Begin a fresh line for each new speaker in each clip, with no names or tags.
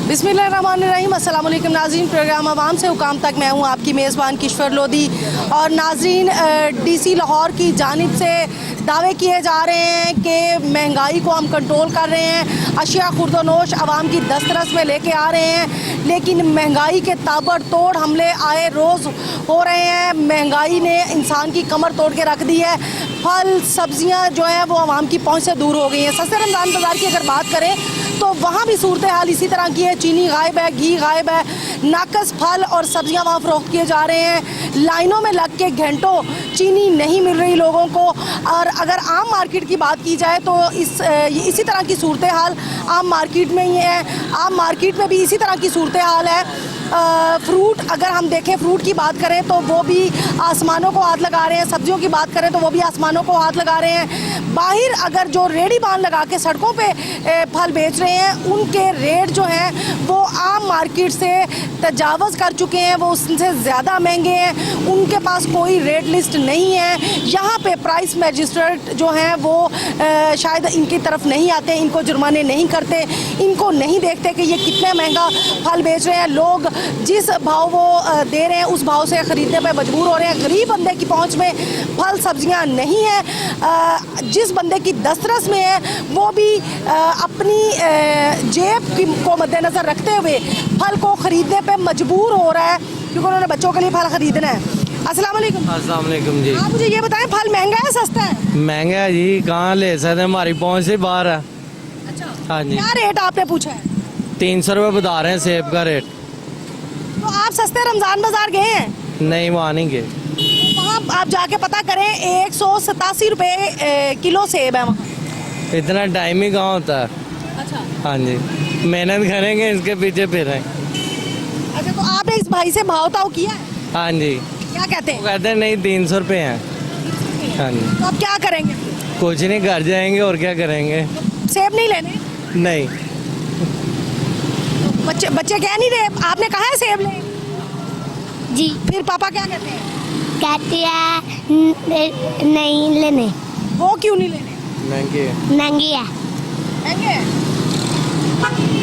बिस्मिल्लाहिर्रहमानिर्रहीम। अस्सलाम वालेकुम नाज़रीन, प्रोग्राम आवाम से हुकाम तक मैं हूँ आपकी मेज़बान किश्वर लोधी। और नाज़रीन, डीसी लाहौर की जानिब से दावे किए जा रहे हैं कि महंगाई को हम कंट्रोल कर रहे हैं, अशिया खुर्दोनोश आवाम की दस्तरस में लेके आ रहे हैं, लेकिन महंगाई के ताबड़तोड़ हमले आए रोज़ हो रहे हैं। महंगाई ने इंसान की कमर तोड़ के रख दी है। फल सब्जियां जो हैं वो आवाम की पहुंच से दूर हो गई हैं। सस्ते रमज़ान बाज़ार की अगर बात करें तो वहाँ भी सूरत हाल इसी तरह की है। चीनी गायब है, घी गायब है, नाकस फल और सब्जियां वहाँ फ़रोख्त किए जा रहे हैं। लाइनों में लग के घंटों चीनी नहीं मिल रही लोगों को। और अगर आम मार्केट की बात की जाए तो इसी तरह की सूरत हाल आम मार्केट में ही है। आम मार्केट में भी इसी तरह की सूरत हाल है। फ्रूट अगर हम देखें, फ्रूट की बात करें तो वो भी आसमानों को हाथ लगा रहे हैं। सब्जियों की बात करें तो वो भी आसमानों को हाथ लगा रहे हैं। बाहर अगर जो रेडी बांध लगा के सड़कों पे फल बेच रहे हैं, उनके रेट जो हैं वो आम मार्केट से तजावज़ कर चुके हैं, वो उससे ज़्यादा महंगे हैं। उनके पास कोई रेट लिस्ट नहीं है। यहाँ पे प्राइस मैजिस्ट्रेट जो हैं वो शायद इनकी तरफ नहीं आते, इनको जुर्माने नहीं करते, इनको नहीं देखते कि ये कितने महंगा फल बेच रहे हैं। लोग जिस भाव वो दे रहे हैं उस भाव से ख़रीदने पर मजबूर हो रहे हैं। गरीब बंदे की पहुंच में फल सब्जियां नहीं है। जिस बंदे की दस्तरस में है वो भी अपनी जेब को मद्देनज़र रखते हुए फल को ख़रीदने पे मजबूर हो रहा है, क्योंकि उन्होंने बच्चों के लिए फल ख़रीदना है। अस्सलाम वालेकुम।
अस्सलाम वालेकुम जी।
आप मुझे ये बताएं, फल महंगा है सस्ता है?
महंगा है जी, कहाँ ले सकते हैं, हमारी पहुँच से बाहर है।
अच्छा,
हाँ जी।
क्या रेट आपने पूछा है?
300 रुपये बता रहे हैं सेब का रेट।
तो आप सस्ते रमज़ान बाज़ार गए हैं?
नहीं, वहाँ नहीं गए।
तो वहाँ आप जाके पता करें, 187 रुपये किलो सेब है वहाँ।
इतना टाइम ही कहाँ होता है।
अच्छा
हाँ जी, मेहनत करेंगे, इसके पीछे फिर हैं।
अच्छा, तो आपने इस भाई से भाव ताव किया है?
हाँ जी।
क्या कहते
वो
हैं?
कहते हैं नहीं 300 रुपये हैं। हाँ जी।
तो आप क्या करेंगे?
कुछ नहीं, घर जाएंगे और क्या करेंगे।
सेब नहीं लेने?
नहीं।
बच्चे बच्चे कह नहीं रहे, आपने कहा है सेब ले?
जी।
फिर पापा क्या कहते हैं?
कहती है नहीं लेने,
वो क्यों नहीं लेने?
महंगे।
महंगी है।
महंगे हैं?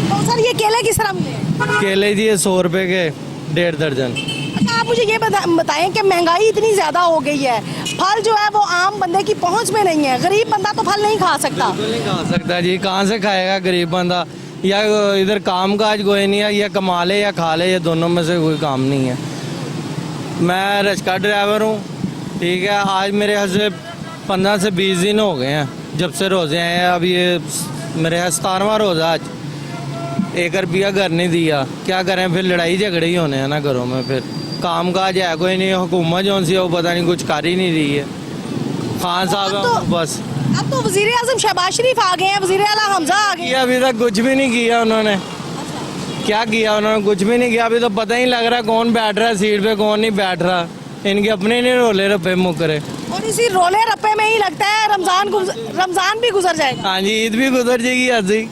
तो सर ये केले किस तरह मिले?
केले जी 100 रुपये के 1.5 दर्जन।
अच्छा, आप मुझे ये बताएं कि महंगाई इतनी ज़्यादा हो गई है, फल जो है वो आम बंदे की पहुंच में नहीं है। गरीब बंदा तो फल नहीं खा सकता।
बिल्कुल नहीं खा सकता जी, कहाँ से खाएगा गरीब बंदा। या इधर काम काज कोई नहीं है, या कमा ले या खा ले, ये दोनों में से कोई काम नहीं है। मैं रिक्शा ड्राइवर हूँ, ठीक है। आज मेरे यहाँ से 15 से 20 दिन हो गए हैं जब से रोज़े आए हैं। अब ये मेरे यहाँ 17वां रोज़ा आज। 1 रुपया घर नहीं दिया, क्या करें फिर, लड़ाई झगड़े ही होने हैं ना घरों में। फिर काम काज है कोई नहीं, हुकूमत जो सी है वो पता नहीं कुछ कर ही नहीं रही है। खान साहब
अब तो-
बस
अब तो वज़ीर आज़म शहबाज शरीफ आ गए हैं, वज़ीर आला हमजा आ गए हैं।
अभी तक कुछ भी नहीं किया उन्होंने। क्या किया उन्होंने? कुछ भी नहीं किया। अभी तो पता ही लग रहा कौन बैठ रहा है सीट पे, कौन नहीं बैठ रहा। इनके अपने नहीं रोले रप्पे मुकरे।
और इसी रोले रप्पे में ही लगता है रमज़ान भी गुजर जाएगा।
हाँ जी, ईद भी गुजर जाएगी आज ही।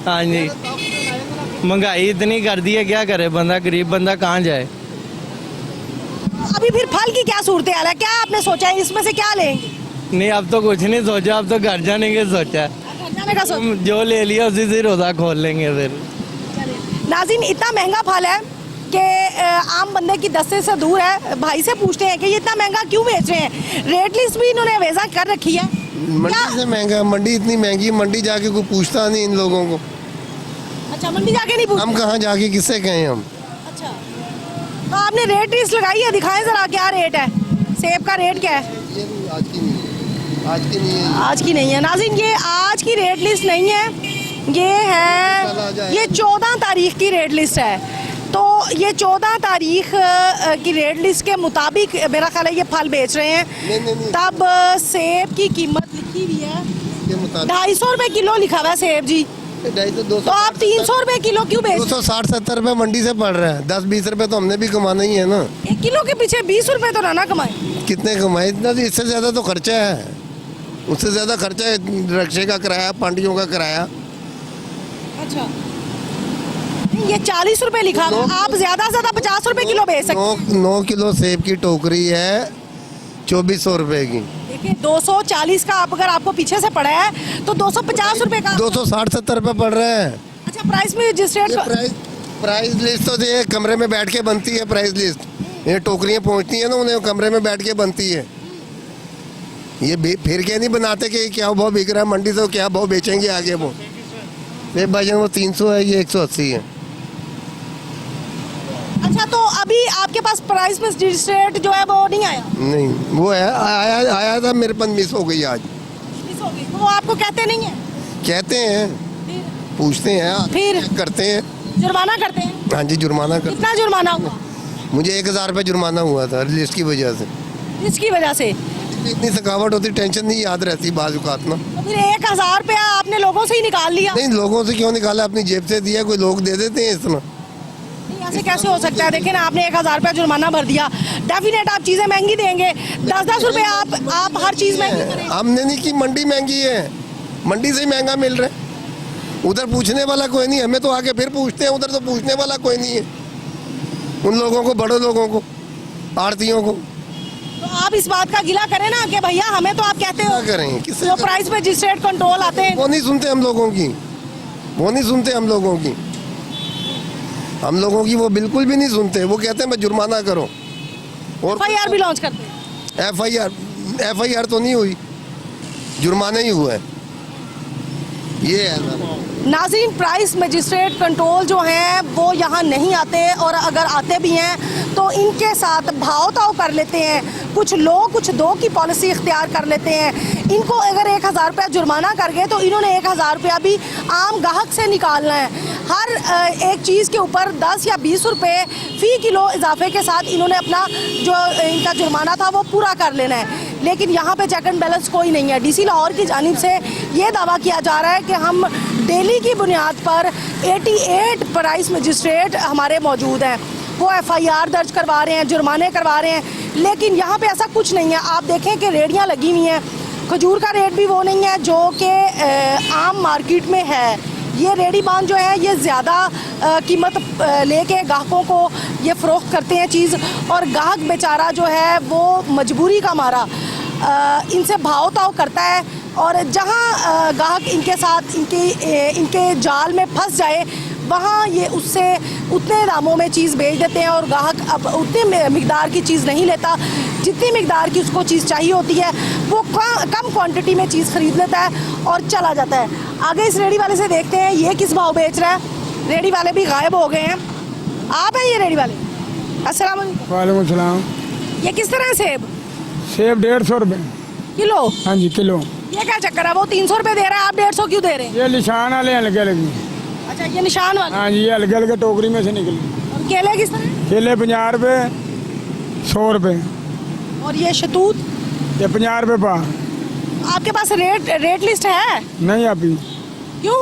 हाँ जी, महंगाई इतनी कर दी है, क्या करे बंदा, गरीब बंदा कहाँ जाए।
अभी फिर फल की क्या सूरत हाल है? क्या आपने सोचा है इसमें से क्या लेंगे?
नहीं, अब तो कुछ नहीं सोचा, अब तो घर जाने के सोचा है।
घर जाने का सोचा?
जो ले लिया उसी से रोजा खोल लेंगे फिर।
नाज़रीन, इतना महंगा फल है कि आम बंदे की दस्ते से दूर है। भाई से पूछते हैं कि ये इतना महंगा क्यों बेच रहे हैं? रेट लिस्ट भी इन्होंने वैसा कर रखी है।
मंडी से महंगा, मंडी इतनी महंगी, मंडी जाके कोई पूछता नहीं इन लोगों को।
अच्छा, मंडी जाके नहीं पूछते?
हम कहाँ जाके किससे कहें हम।
अच्छा, तो आपने रेट लिस्ट लगाई है, दिखाएं जरा क्या रेट है, सेब का रेट क्या है?
ये आज की नहीं है, आज की नहीं है।
आज की नहीं है नाज़रीन, ये आज की रेट लिस्ट नहीं है, ये है, ये 14 तारीख की रेट लिस्ट है। तो ये 14 तारीख की रेट लिस्ट के मुताबिक मेरा ख्याल है ये फल बेच रहे हैं।
नहीं।
तब सेब की कीमत लिखी हुई है
इसके मुताबिक
250 रुपये किलो लिखा हुआ है सेब जी।
250
तो आप 300 रुपये किलो क्यों बेच रहे हैं?
260-70 रुपये मंडी से पड़ रहा है। 10-20 रुपये तो हमने भी कमाना ही है ना।
1 किलो के पीछे 20 रुपये तो ना कमाए।
कितने कमाए? इतना तो, इससे ज़्यादा तो खर्चा है, उससे ज़्यादा खर्चा है। रिक्शे का किराया, पांडियों का किराया।
अच्छा, ये 40 रुपये लिखा है, आप ज़्यादा से ज़्यादा 50 रुपये किलो बेच सकते हैं।
9 किलो सेब की टोकरी है 2400 रुपये की।
देखिए 240 का आप अगर आपको पीछे से पड़ा है तो 250 रुपये का
260-70 रुपये पड़ रहे हैं।
अच्छा, प्राइस में रजिस्ट्रेट
ये प्राइस लिस्ट तो ये कमरे में बैठ के बनती है। प्राइस लिस्ट ये टोकरियाँ पहुंचती हैं ना, उन्हें कमरे में बैठ के बनती है। ये फिर के नहीं बनाते कि क्या भाव बिक रहा है मंडी से, क्या भाव बेचेंगे आगे वो। ये भाईजान वो 300 है, ये 180 है।
अच्छा, तो अभी आपके पास प्राइस में रजिस्ट्रेट जो है वो नहीं आया?
नहीं, वो है आया था, मेरे पास मिस हो गई आज।
मिस हो गई तो वो आपको कहते नहीं है?
कहते हैं, पूछते हैं,
फिर
करते हैं।
जुर्माना करते हैं?
हाँ जी, जुर्माना करते
कितना जुर्माना हुआ?
मुझे 1000 रुपये जुर्माना हुआ था लिस्ट की वजह से।
इसकी वजह से?
इतनी थकावट होती, टेंशन नहीं याद रहती बाजुकात ना।
तो फिर 1000 रुपया आपने लोगों से ही निकाल लिया?
नहीं, लोगों से क्यों निकाला, अपनी जेब से दिया। कोई लोग दे देते हैं इतना।
नहीं, ऐसे कैसे हो सकता है? देखिए ना, आपने 1000 रुपया जुर्माना भर दिया, डेफिनेट आप चीजें महंगी देंगे। 10-10 रुपए आप हर चीज महंगी करें।
हमने नहीं की, मंडी महंगी है, मंडी से ही महंगा मिल रहा है। उधर पूछने वाला कोई नहीं, हमें तो आके फिर पूछते हैं, उधर तो पूछने वाला कोई नहीं है। उन लोगों को, बड़े लोगों को, आड़तियों को।
तो आप इस बात का गिला करें ना कि भैया हमें तो आप कहते हो
क्या करें, किससे
जो प्राइस में रजिस्ट्रेट कंट्रोल आते हैं
वो नहीं सुनते हम लोगों की, वो नहीं सुनते हम लोगों की, हम लोगों की वो बिल्कुल भी नहीं सुनते। वो कहते हैं मैं जुर्माना करो। और
FIR भी लॉन्च करते हैं?
FIR तो नहीं हुई, जुर्माना ही हुआ है। ये है
नाज़रीन, प्राइस मजिस्ट्रेट कंट्रोल जो हैं वो यहाँ नहीं आते, और अगर आते भी हैं तो इनके साथ भाव ताव कर लेते हैं। कुछ लोग कुछ दो की पॉलिसी इख्तियार कर लेते हैं। इनको अगर 1000 रुपया जुर्माना कर गए तो इन्होंने 1000 रुपया भी आम ग्राहक से निकालना है। हर एक चीज़ के ऊपर 10 या 20 रुपये फ़ी किलो इजाफे के साथ इन्होंने अपना जो इनका जुर्माना था वो पूरा कर लेना है। लेकिन यहाँ पे चेक एंड बैलेंस कोई नहीं है। DC लाहौर की जानिब से ये दावा किया जा रहा है कि हम डेली की बुनियाद पर 88 प्राइस मजिस्ट्रेट हमारे मौजूद हैं, वो FIR दर्ज करवा रहे हैं, जुर्माने करवा रहे हैं। लेकिन यहाँ पे ऐसा कुछ नहीं है। आप देखें कि रेहड़ियाँ लगी हुई हैं, खजूर का रेट भी वो नहीं है जो कि आम मार्केट में है। ये रेहड़ी बान जो है ये ज़्यादा कीमत लेके ग्राहकों को ये फ़रोख्त करते हैं चीज़, और ग्राहक बेचारा जो है वो मजबूरी का मारा इनसे भाव ताव करता है। और जहाँ ग्राहक इनके साथ इनके जाल में फंस जाए वहाँ ये उससे उतने दामों में चीज़ बेच देते हैं, और ग्राहक अब उतने मिकदार की चीज़ नहीं लेता जितनी मिकदार की उसको चीज़ चाहिए होती है। वो कम क्वांटिटी में चीज़ ख़रीद लेता है और चला जाता है। आगे इस रेहड़ी वाले से देखते हैं ये किस भाव बेच रहा है। रेहड़ी वाले भी गायब हो गए हैं। आप हैं ये रेहड़ी वाले? अस्सलाम वालेकुम।
वालेकुम सलाम।
ये किस तरह सेब?
सेब 150 रुपये
किलो?
हाँ जी, किलो।
ये क्या चक्कर है? वो 300 रुपये दे रहा है, आप 150 क्यों दे रहे हैं?
ये निशान वाले हल्के लगे।
अच्छा, ये निशान वाले?
हाँ जी, ये हल्के हल्के टोकरी में से निकले।
और केले किस तरह?
केले 50 रुपये, 100 रुपये।
और ये शतूत?
ये 50 रुपये पा।
आपके पास रेट लिस्ट है?
नहीं अभी,
क्यों?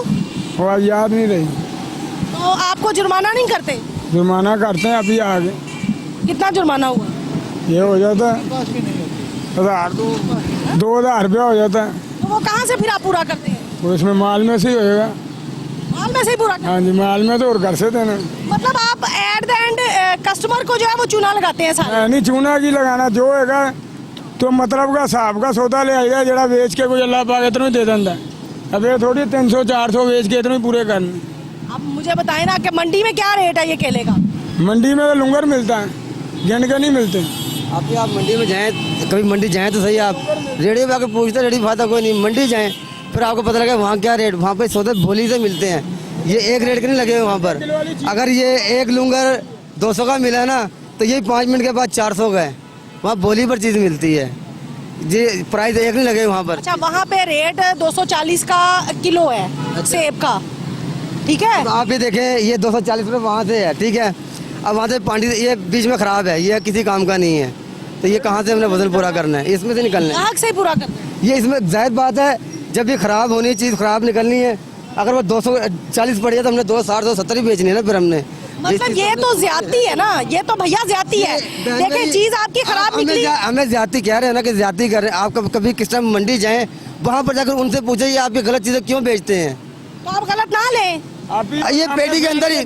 वो आज याद नहीं रही।
तो आपको जुर्माना नहीं करते?
जुर्माना करते हैं अभी आगे।
कितना जुर्माना हुआ?
ये हो जाता है 2000 रुपया हो जाता है।
तो वो कहाँ से फिर आप पूरा करते हैं?
वो इसमें माल में से ही होएगा।
माल में से ही पूरा करते हैं?
हाँ जी, माल में तो और घर से देना।
मतलब आप एट द एंड कस्टमर को जो है वो चूना लगाते हैं सारे?
नहीं, चूना की लगाना जो होएगा तो मतलब का हिसाब का सौदा ले आएगा, जरा बेच के कोई अल्लाह पाक इतना ही दे देता है। अब ये थोड़ी 300-400 बेच के इतना ही पूरे करने।
अब मुझे बताएं ना कि मंडी में क्या रेट है ये केले का?
मंडी में तो लुंगर मिलता है, गिन के नहीं मिलते।
आप मंडी में जाएं, कभी मंडी जाएं तो सही। आप रेडी में आकर पूछते रेडी फायदा कोई नहीं। मंडी जाएं फिर आपको पता लगे वहाँ क्या रेट। वहाँ पे सौदे भोली से मिलते हैं, ये एक रेट के नहीं लगे हुए वहाँ पर। अगर ये एक लुंगर 200 का मिला ना तो ये 5 मिनट के बाद 400 का है। वहाँ बोली पर चीज़ मिलती है, ये प्राइस एक नहीं लगे वहाँ पर।
अच्छा, वहाँ पे रेट 240 का किलो है सेब का, ठीक है?
तो आप ये देखें, ये 240 रुपये वहाँ से है, ठीक है। अब वहाँ से पानी ये बीच में ख़राब है, ये किसी काम का नहीं है, तो ये कहाँ से हमने वजन पूरा करना है? इसमें से निकलना है,
ग्राहक से ही पूरा करना है।
ये इसमें जायज़ बात है। जब ये ख़राब होनी चीज़ ख़राब निकलनी है, अगर वो 240 पड़ी है तो हमने 260 270 ही बेचनी है ना फिर हमने।
मतलब ये तो ज्यादती है ना, ये तो भैया ज्यादती है। देखिए चीज आपकी खराब निकली।
हमें ज्यादती कह रहे हैं ना कि ज्यादती कर रहे हैं। आप कभी किस टाइम मंडी जाएं, वहाँ पर जाकर उनसे पूछे ये आप ये गलत चीज़ें क्यों बेचते हैं।
तो आप गलत ना लें।
ये पेटी के अंदर ही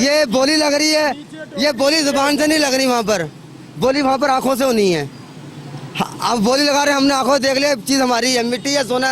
ये बोली लग रही है, ये बोली जुबान से नहीं लग रही, वहाँ पर बोली वहाँ पर आंखों से होनी है। अब बोली लगा रहे हैं, हमने आंखों देख लिया चीज़ हमारी है, मिट्टी या सोना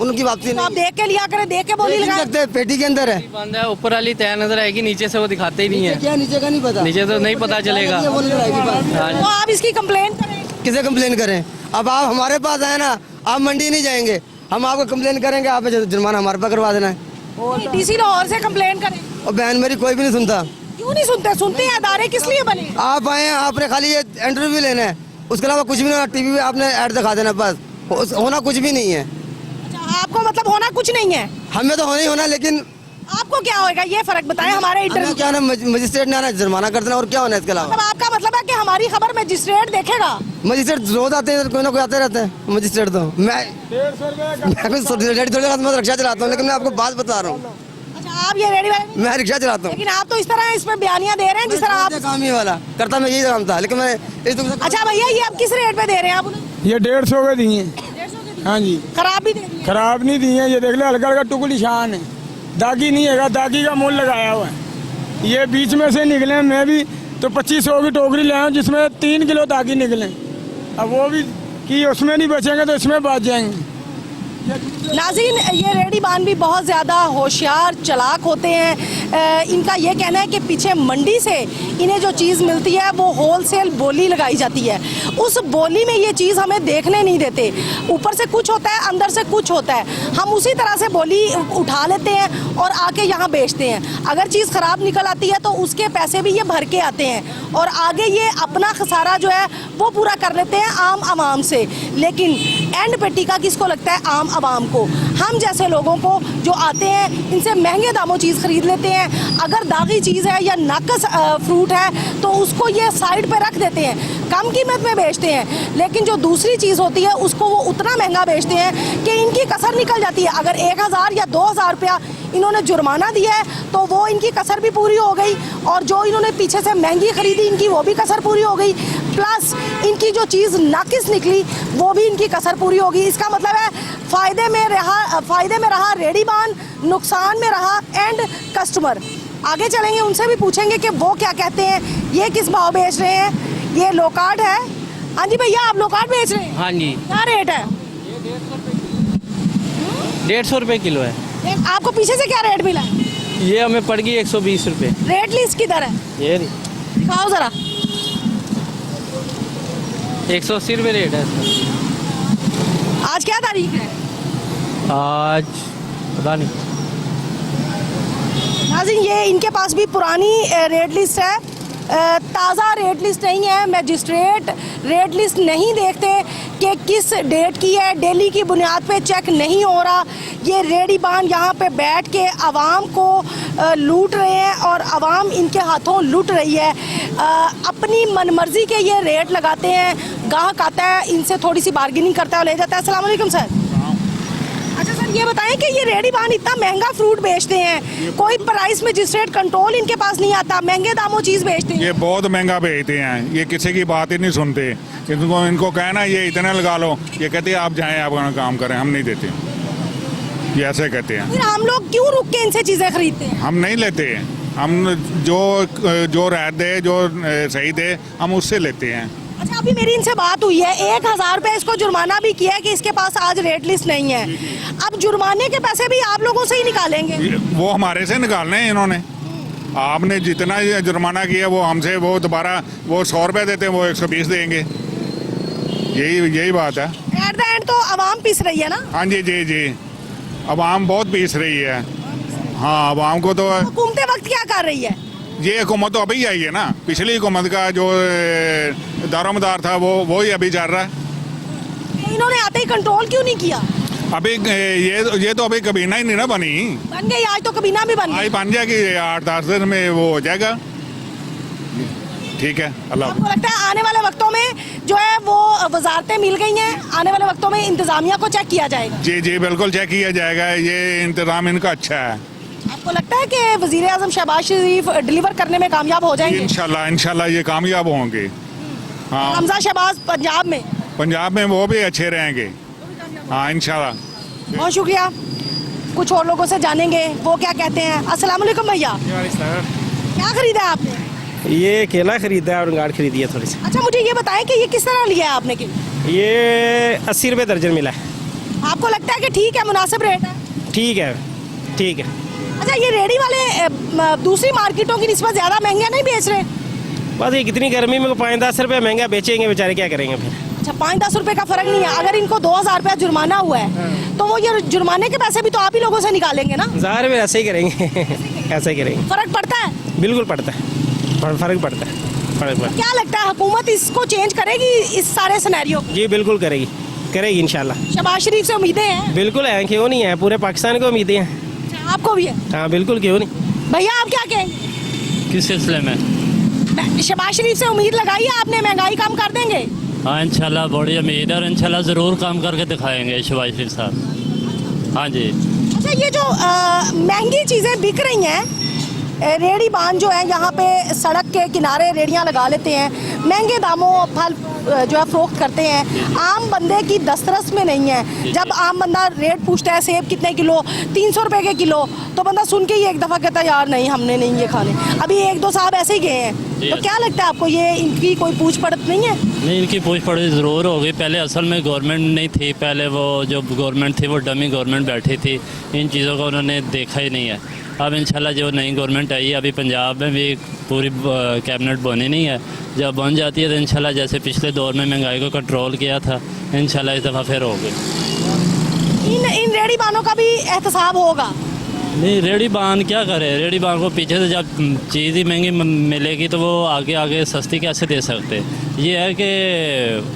उनकी वापसी
तो आप
नहीं
देख के लिया करें, देख के बोली
नहीं
लगाए।
सकते, पेटी के अंदर है।
बंद है, ऊपर वाली तय नजर आएगी, नीचे से वो दिखाते ही नहीं है।
क्या नीचे का नहीं पता,
नीचे तो नहीं पता चलेगा।
वो नजर आएगी बस।
हाँ जी।
तो आप इसकी कंप्लेन करें।
किसे कंप्लेन करें? अब आप हमारे पास आए ना, आप मंडी नहीं जाएंगे, हम आपको कंप्लेन करेंगे, आप जुर्माना हमारे पास करवा देना है।
डीसी लाहौर से कंप्लेन करें।
और बहन मेरी कोई भी नहीं सुनता।
क्यों नहीं सुनते? सुनते हैं, अदारे किस लिए बने?
आप आए हैं, आपने खाली ये इंटरव्यू लेना है, उसके अलावा कुछ भी नहीं। टीवी पे आपने ऐड दिखा देना बस, होना कुछ भी नहीं है।
अच्छा, आपको मतलब होना कुछ नहीं है।
हमें तो होना ही होना, लेकिन
आपको क्या होगा ये फर्क बताएं। हमारे
हमें
इंटरव्यू
क्या ना, मजिस्ट्रेट ने आना, जुर्माना कर देना, और क्या होना है इसके अलावा।
मतलब आपका मतलब है कि हमारी खबर मजिस्ट्रेट देखेगा?
मजिस्ट्रेट रोज आते हैं, कोई ना कोई आते रहते हैं मजिस्ट्रेट। तो मैं
150 रुपये
रेडी थोड़ी मैं रिक्शा चलाता हूँ, लेकिन मैं आपको बात बता रहा हूँ,
अच्छा, आप ये रेडी वाले,
मैं रिक्शा चलाता हूँ।
लेकिन आप तो इस तरह इस पर बयानियां दे रहे हैं जिस तरह आप।
काम ही वाला करता, मैं यही काम था, लेकिन मैं इस
अच्छा भैया, ये आप किस रेट पे दे रहे हैं? आप उन्हें
ये 150 के दिए।
150 के
हाँ जी,
खराब भी दे दिए।
खराब नहीं दिए, ये देख ले हल्का हल्का टुकड़ी शान है, दागी नहीं है, दागी का मोल लगाया हुआ है। ये बीच में से निकले, मैं भी तो 2500 की टोकरी ले आऊँ जिसमें 3 किलो दागी निकले। अब वो भी कि उसमें नहीं बचेंगे तो इसमें बच जाएंगे।
नाज़रीन, ये रेडी बान भी बहुत ज़्यादा होशियार चालाक होते हैं। इनका ये कहना है कि पीछे मंडी से इन्हें जो चीज़ मिलती है वो होलसेल बोली लगाई जाती है। उस बोली में ये चीज़ हमें देखने नहीं देते, ऊपर से कुछ होता है, अंदर से कुछ होता है। हम उसी तरह से बोली उठा लेते हैं और आके यहाँ बेचते हैं। अगर चीज़ ख़राब निकल आती है तो उसके पैसे भी ये भर के आते हैं और आगे ये अपना खसारा जो है वो पूरा कर लेते हैं आम आवाम से। लेकिन एंड पे टीका किसको लगता है? आम आवाम को। हम जैसे लोगों को जो आते हैं इनसे महंगे दामों चीज़ खरीद लेते हैं। अगर दागी चीज़ है या नाकस फ्रूट है तो उसको ये साइड पे रख देते हैं, कम कीमत में बेचते हैं। लेकिन जो दूसरी चीज़ होती है उसको वो उतना महंगा बेचते हैं कि इनकी कसर निकल जाती है। अगर 1000 या 2000 रुपया इन्होंने जुर्माना दिया है तो वो इनकी कसर भी पूरी हो गई, और जो इन्होंने पीछे से महंगी खरीदी इनकी वो भी कसर पूरी हो गई, प्लस इनकी जो चीज़ नाकिस निकली वो भी इनकी कसर पूरी होगी। इसका मतलब है फ़ायदे में रहा रेडीबान, नुकसान में रहा एंड कस्टमर। आगे चलेंगे, उनसे भी पूछेंगे कि वो क्या कहते हैं। ये किस भाव बेच रहे हैं? ये लोकार्ड है। हाँ जी भैया, आप लोकार्ड बेच रहे हैं?
हाँ जी,
क्या रेट है?
150 रुपये किलो है।
आपको पीछे से क्या रेट मिला है?
ये हमें पड़ गई 120 रुपये।
रेट लिस्ट किधर है?
ये
दिखाओ ज़रा।
180 रुपये रेट है इसका।
आज क्या तारीख है?
आज पता नहीं।
नाज़रीन, ये इनके पास भी पुरानी रेट लिस्ट है, ताज़ा रेट लिस्ट नहीं है। मैजिस्ट्रेट रेट लिस्ट नहीं देखते कि किस डेट की है, डेली की बुनियाद पे चेक नहीं हो रहा। ये रेडीबान यहाँ पे बैठ के आवाम को लूट रहे हैं और आवाम इनके हाथों लूट रही है। अपनी मनमर्जी के ये रेट लगाते हैं, गाहक आता है, इनसे थोड़ी सी बार्गेनिंग करता है और ले जाता है। अस्सलाम वालेकुम सर। अच्छा सर, ये बताएं कि ये रेडीबान इतना महंगा फ्रूट बेचते हैं, कोई प्राइस मजिस्ट्रेट कंट्रोल इनके पास नहीं आता, महंगे दामों चीज़ बेचते हैं।
ये बहुत महंगा बेचते हैं, ये किसी की बात ही नहीं सुनते। इनको कहना ये इतना लगा लो, ये कहते हैं आप जाएं, आप अपना काम करें, हम नहीं देते, ये ऐसे कहते हैं।
फिर हम लोग क्यों रुक के इनसे चीज़ें खरीदते हैं?
हम नहीं लेते, हम जो राहत दे, जो सही दे, हम उससे लेते हैं।
अच्छा, अभी मेरी इनसे बात हुई है, 1000 रुपये इसको जुर्माना भी किया है कि इसके पास आज रेट लिस्ट नहीं है। अब जुर्माने के पैसे भी आप लोगों से ही निकालेंगे?
वो हमारे से निकालने हैं इन्होंने। आपने जितना जुर्माना किया वो हमसे, वो दोबारा वो 100 रुपये देते हैं, वो 120 देंगे। यही बात है।
एट द एंड तो आवाम पीस रही है ना?
हाँ जी जी जी, आवाम बहुत पीस रही है। हाँ, आवाम को तो
हुकूमतें वक्त क्या कर रही है?
ये हुकूमत तो अभी आई है ना, पिछली हुकूमत का जो दारोमदार था वो ही अभी चल रहा है।
तो इन्होंने आते ही कंट्रोल क्यों नहीं किया?
अभी ये तो अभी कबीना ही नहीं ना बनी।
बन गई, आज तो कबीना भी बन
आज
गई।
बन जाएगी, 8-10 दिन में वो हो जाएगा। ठीक है, अल्लाह।
आपको लगता है आने वाले वक्तों में जो है वो वजारतें मिल गई हैं, आने वाले वक्तों में इंतजामिया को चेक किया जाएगा?
जी जी बिल्कुल चेक किया जाएगा, ये इंतजाम इनका अच्छा है।
आपको लगता है कि वजीर आजम शहबाज शरीफ डिलीवर करने में कामयाब हो जाएंगे?
इंशाल्लाह ये कामयाब होंगे। हाँ,
हमजा शहबाज पंजाब में
वो भी अच्छे रहेंगे। हाँ इंशाल्लाह।
बहुत शुक्रिया। कुछ और लोगों से जानेंगे वो क्या कहते हैं। अस्सलाम वालेकुम भैया, क्या खरीदा है आपने?
ये केला खरीदा है और गाढ़ खरीदी है थोड़ी सी।
अच्छा, मुझे ये बताएं कि ये किस तरह लिया है आपने?
ये 80 रुपये दर्जन मिला है।
आपको लगता है कि ठीक है, मुनासिब रेट है?
ठीक है, ठीक है।
अच्छा, ये रेडी वाले दूसरी मार्केटों की निस्बत ज़्यादा महंगा नहीं बेच रहे?
बस ये कितनी गर्मी में 5-10 रुपये महंगा बेचेंगे बेचारे, क्या करेंगे फिर।
अच्छा, 5-10 रुपए का फर्क नहीं है। अगर इनको 2000 रुपया जुर्माना हुआ है तो वो ये जुर्माने के पैसे भी तो आप ही लोगों से निकालेंगे ना?
ज़ाहिर है ऐसे ही करेंगे ऐसे ही करेंगे।
फर्क पड़ता है?
बिल्कुल पड़ता है, फ़र्क पड़ता है, फ़र्क पड़ता
क्या लगता है हुकूमत इसको चेंज करेगी, इस सारे सिनेरियो?
है। जी बिल्कुल करेगी इंशाल्लाह।
शहबाज शरीफ से उम्मीदें हैं?
बिल्कुल हैं, क्यों नहीं है, पूरे पाकिस्तान को उम्मीदें हैं।
अच्छा, आपको भी है?
हाँ बिल्कुल, क्यों नहीं।
भैया आप क्या कहेंगे?
किस सिलसिले में?
शहबाज शरीफ से उम्मीद लगाई है आपने, महंगाई कम कर देंगे?
हाँ इंशाल्लाह, बड़ी उम्मीद है और इंशाल्लाह ज़रूर काम करके दिखाएंगे शहबाज शरीफ साहब। हाँ जी।
अच्छा, ये जो महंगी चीज़ें बिक रही हैं, रेड़ी बान जो है यहाँ पे सड़क के किनारे रेड़ियाँ लगा लेते हैं, महंगे दामों फल जो है फरोख्त करते हैं, आम बंदे की दस्तरस में नहीं है। जब आम बंदा रेट पूछता है सेब कितने किलो, 300 रुपए के किलो, तो बंदा सुन के ही एक दफ़ा कहता है यार नहीं, हमने नहीं ये खाने। अभी 1-2 साहब ऐसे ही गए हैं, तो क्या लगता है आपको, ये इनकी कोई पूछ पड़त नहीं है?
नहीं, इनकी पूछ पड़ी ज़रूर होगी। पहले असल में गवर्नमेंट नहीं थी, पहले वो जो गवर्नमेंट थी वो डमी गवर्नमेंट बैठी थी, इन चीज़ों को उन्होंने देखा ही नहीं है। अब इंशाल्लाह जो नई गवर्नमेंट आई है, अभी पंजाब में भी पूरी कैबिनेट बनी नहीं है, जब बन जाती है तो इंशाल्लाह जैसे पिछले दौर में महंगाई को कंट्रोल किया था, इंशाल्लाह इस दफ़ा फिर होगी।
इन रेड़ी बानों का भी एहतसाब होगा?
नहीं, रेडी बान क्या करे, रेडी बान को पीछे से जब चीज़ ही महंगी मिलेगी तो वो आगे सस्ती कैसे दे सकते। ये है कि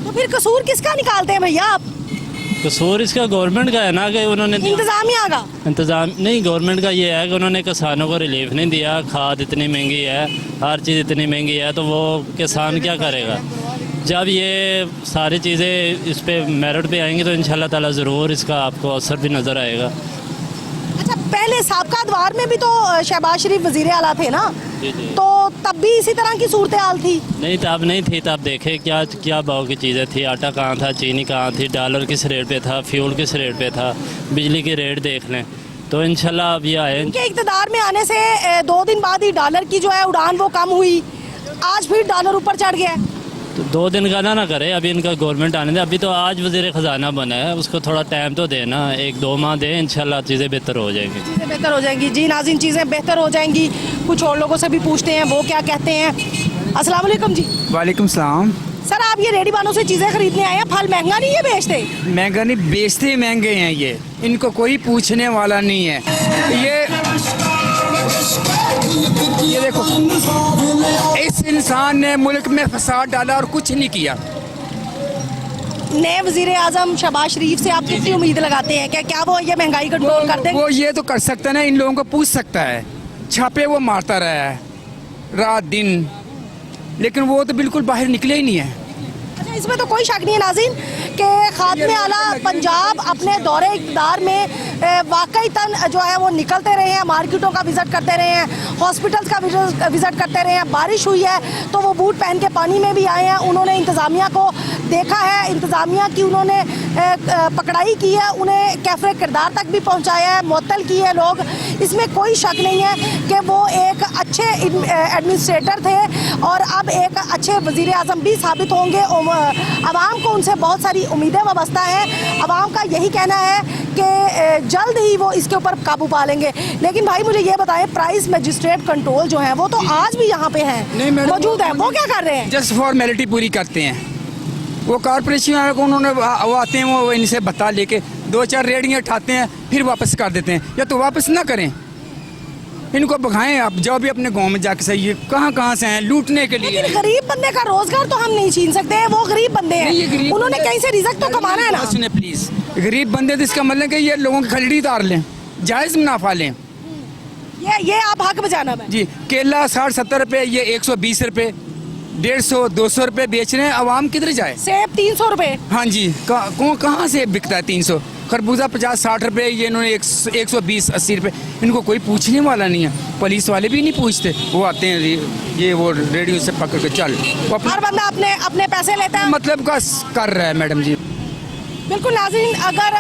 तो फिर कसूर किसका निकालते हैं भैया आप?
कसूर इसका गवर्नमेंट का है ना, कि उन्होंने
इंतजामिया का?
इंतज़ाम नहीं, गवर्नमेंट का ये है कि उन्होंने किसानों को रिलीफ नहीं दिया। खाद इतनी महंगी है, हर चीज़ इतनी महंगी है, तो वो किसान क्या करेगा। जब ये सारी चीज़ें इस पे मेरिट पे आएंगी तो इंशाल्लाह ताला ज़रूर इसका आपको असर भी नज़र आएगा।
अच्छा, पहले साबका दवार में भी तो शहबाज शरीफ वजीर आला थे ना,
जी जी।
तो तब भी इसी तरह की सूरत हाल थी?
नहीं, तब नहीं थी। तब देखे क्या क्या भाव की चीज़ें थी, आटा कहाँ था, चीनी कहाँ थी, डॉलर किस रेट पे था, फ्यूल किस रेट पे था, बिजली के रेट देख लें। तो इंशाल्लाह अब ये आए
इनके इक़्तिदार में आने से 2 दिन बाद ही डॉलर की जो है उड़ान वो कम हुई, आज फिर डॉलर ऊपर चढ़ गया।
तो 2 दिन का ना करे, अभी इनका गवर्नमेंट आने दे। अभी तो आज वज़ीर ख़जाना बना है, उसको थोड़ा टाइम तो देना, 1-2 माह दे, इंशाल्लाह चीज़ें बेहतर हो जाएंगी।
चीज़ें बेहतर हो जाएंगी। जी नाज़रीन, चीज़ें बेहतर हो जाएंगी। कुछ और लोगों से भी पूछते हैं वो क्या कहते हैं। अस्सलाम वालेकुम जी।
वालेकुम सलाम।
सर, आप ये रेडी बानों से चीज़ें खरीदने आए हैं, फल महंगा नहीं है बेचते?
महंगा नहीं बेचते, महंगे हैं ये, इनको कोई पूछने वाला नहीं है। ये देखो, इस इंसान ने मुल्क में फसाद डाला और कुछ नहीं किया।
नए वजीर आजम शहबाज शरीफ से आप कितनी उम्मीद लगाते हैं? क्या वो ये महंगाई कंट्रोल कर देंगे?
वो ये तो कर सकता है ना, इन लोगों को पूछ सकता है। छापे वो मारता रहा है रात दिन, लेकिन वो तो बिल्कुल बाहर निकले ही नहीं है।
अच्छा, इसमें तो कोई शक नहीं है नाज़रीन कि खादिम आला पंजाब अपने दौरे इक़्तिदार में वाकई तन जो है वो निकलते रहे हैं, मार्केटों का विज़िट करते रहे हैं, हॉस्पिटल्स का विज़िट करते रहे हैं। बारिश हुई है तो वो बूट पहन के पानी में भी आए हैं, उन्होंने इंतज़ामिया को देखा है, इंतज़ामिया की उन्होंने पकड़ाई की है, उन्हें कैफरे किरदार तक भी पहुँचाया है, मुअत्तल किए हैं लोग। इसमें कोई शक नहीं है कि वो एक अच्छे एडमिनिस्ट्रेटर थे और अब एक अच्छे वज़ीर आज़म भी साबित होंगे। आवाम को उनसे बहुत सारी उम्मीदें वाबस्ता हैं। आवाम का यही कहना है कि जल्द ही वो इसके ऊपर काबू पा लेंगे। लेकिन भाई मुझे ये बताएं, प्राइस मजिस्ट्रेट कंट्रोल जो है वो तो आज भी यहाँ पे हैं, मौजूद है, वो क्या कर रहे हैं?
जस्ट फॉर्मेलिटी पूरी करते हैं। वो कॉरपोरेशन वाले को उन्होंने वो आते हैं, वो इनसे बता लेके 2-4 रेडियाँ उठाते हैं, फिर वापस कर देते हैं। या तो वापस ना करें, इनको भगाएं। आप जाओ भी अपने गांव में जाके सही है, कहाँ से हैं लूटने के लिए।
लेकिन गरीब बंदे का रोजगार तो हम नहीं छीन सकते हैं, वो गरीब बंदे हैं, उन्होंने कहीं से रिज़्क तो कमाना है ना।
सुने प्लीज, गरीब बंदे तो इसका मतलब कि ये लोगों की खरीदी उतार लें, जायज़ मुनाफा लें।
ये आप हक बजाना है
जी। केला 60-70 रुपये, ये 120 रुपये, 150-200 रुपये बेच रहे हैं। आवाम किधर जाए?
सेब 300 रुपये।
हाँ जी, कहाँ से बिकता है 300? खरबूजा 50-60 रुपये, ये इन्होंने 120-80 रुपये। इनको कोई पूछने वाला नहीं है, पुलिस वाले भी नहीं पूछते। वो आते हैं, ये वो रेडियो से पकड़ के चल,
हर बंदा अपने पैसे लेता है,
मतलब का कर रहा है। मैडम जी
बिल्कुल नाज़रीन, अगर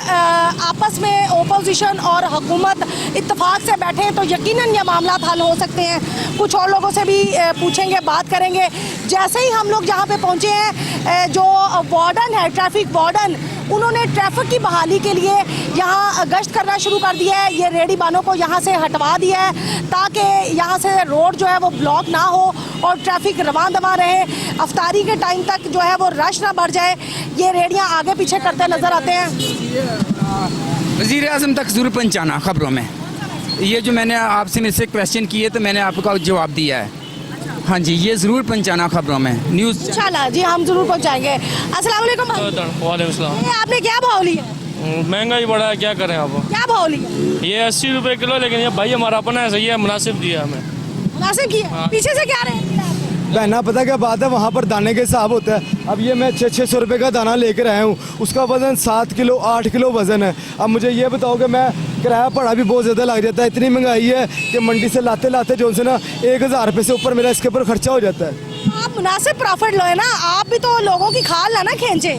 आपस में ओपोजिशन और हुकूमत इत्तेफाक से बैठे तो यकीनन ये मामला हल हो सकते हैं। कुछ और लोगों से भी पूछेंगे, बात करेंगे। जैसे ही हम लोग जहाँ पे पहुँचे हैं, जो वार्डन है, ट्रैफिक वार्डन, उन्होंने ट्रैफिक की बहाली के लिए यहाँ गश्त करना शुरू कर दिया है। ये रेडी बानों को यहाँ से हटवा दिया है ताकि यहाँ से रोड जो है वो ब्लॉक ना हो और ट्रैफिक रवां दवा रहे। अफ्तारी के टाइम तक जो है वो रश ना बढ़ जाए। ये रेडियाँ आगे पीछे करते नज़र आते हैं।
वज़ीर आज़म तक ज़रूर पहुँचाना खबरों में। ये जो मैंने आपसे मुझसे क्वेश्चन किए तो मैंने आपका जवाब दिया है। हाँ जी, ये ज़रूर पहुँचाना खबरों में न्यूज़।
इंशाल्लाह जी, हम ज़रूर पहुँचाएंगे। अस्सलाम वालेकुम भाई।
वालेकुम सलाम।
ये आपने क्या भाव लिया?
महंगाई बढ़ा है, क्या करें आप?
क्या भाव लिया?
ये 80 रुपए किलो, लेकिन ये भाई हमारा अपना है, सही है, मुनासिब दिया हमें।
मुनासिब किया। पीछे से क्या रहे?
बहना पता क्या बात है, वहाँ पर दाने के हिसाब होता है। अब ये मैं 600 रुपये का दाना लेकर आया हूँ, उसका वज़न 7 किलो 8 किलो वज़न है। अब मुझे ये बताओ कि मैं किराया पड़ा भी बहुत ज़्यादा लग जाता है। इतनी महंगाई है कि मंडी से लाते लाते जो से ना 1000 रुपये से ऊपर मेरा इसके ऊपर खर्चा हो जाता है।
आप मुनासिब प्रॉफिट लो है ना, आप भी तो लोगों की खाल ना खींचे।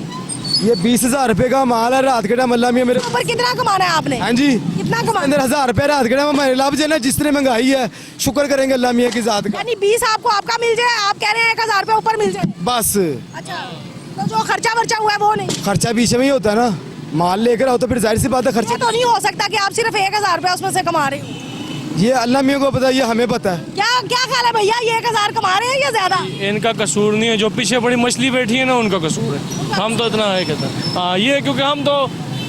ये 20,000 रुपये का माल है। रात के टाइम अल्लाह मियां मेरे
ऊपर कितना कमाना है आपने?
हाँ जी,
कितना कमाना?
15,000 रुपये रात के टाइम हमारे लाभ ना। जितनी महंगाई है शुक्र करेंगे अल्लाह मियां की ज़ात का।
यानी 20 आपको आपका मिल जाए, आप कह रहे हैं 1000 रुपये ऊपर मिल जाए
बस।
अच्छा, तो जो खर्चा वर्चा हुआ है वो नहीं?
खर्चा बीच में ही होता है ना, माल लेकर आओ तो फिर जाहिर सी बात है खर्चा।
ये तो नहीं हो सकता कि आप सिर्फ 1000 रुपये उसमें से कमा रहे हो।
ये अल्लाह मियां को पता है, ये हमें पता है।
क्या क्या ख्याल है भैया, ये 1000 कमा रहे हैं या ज्यादा?
इनका कसूर नहीं है, जो पीछे बड़ी मछली बैठी है ना उनका कसूर है। हम तो इतना है कहते हैं। हाँ, ये क्योंकि हम तो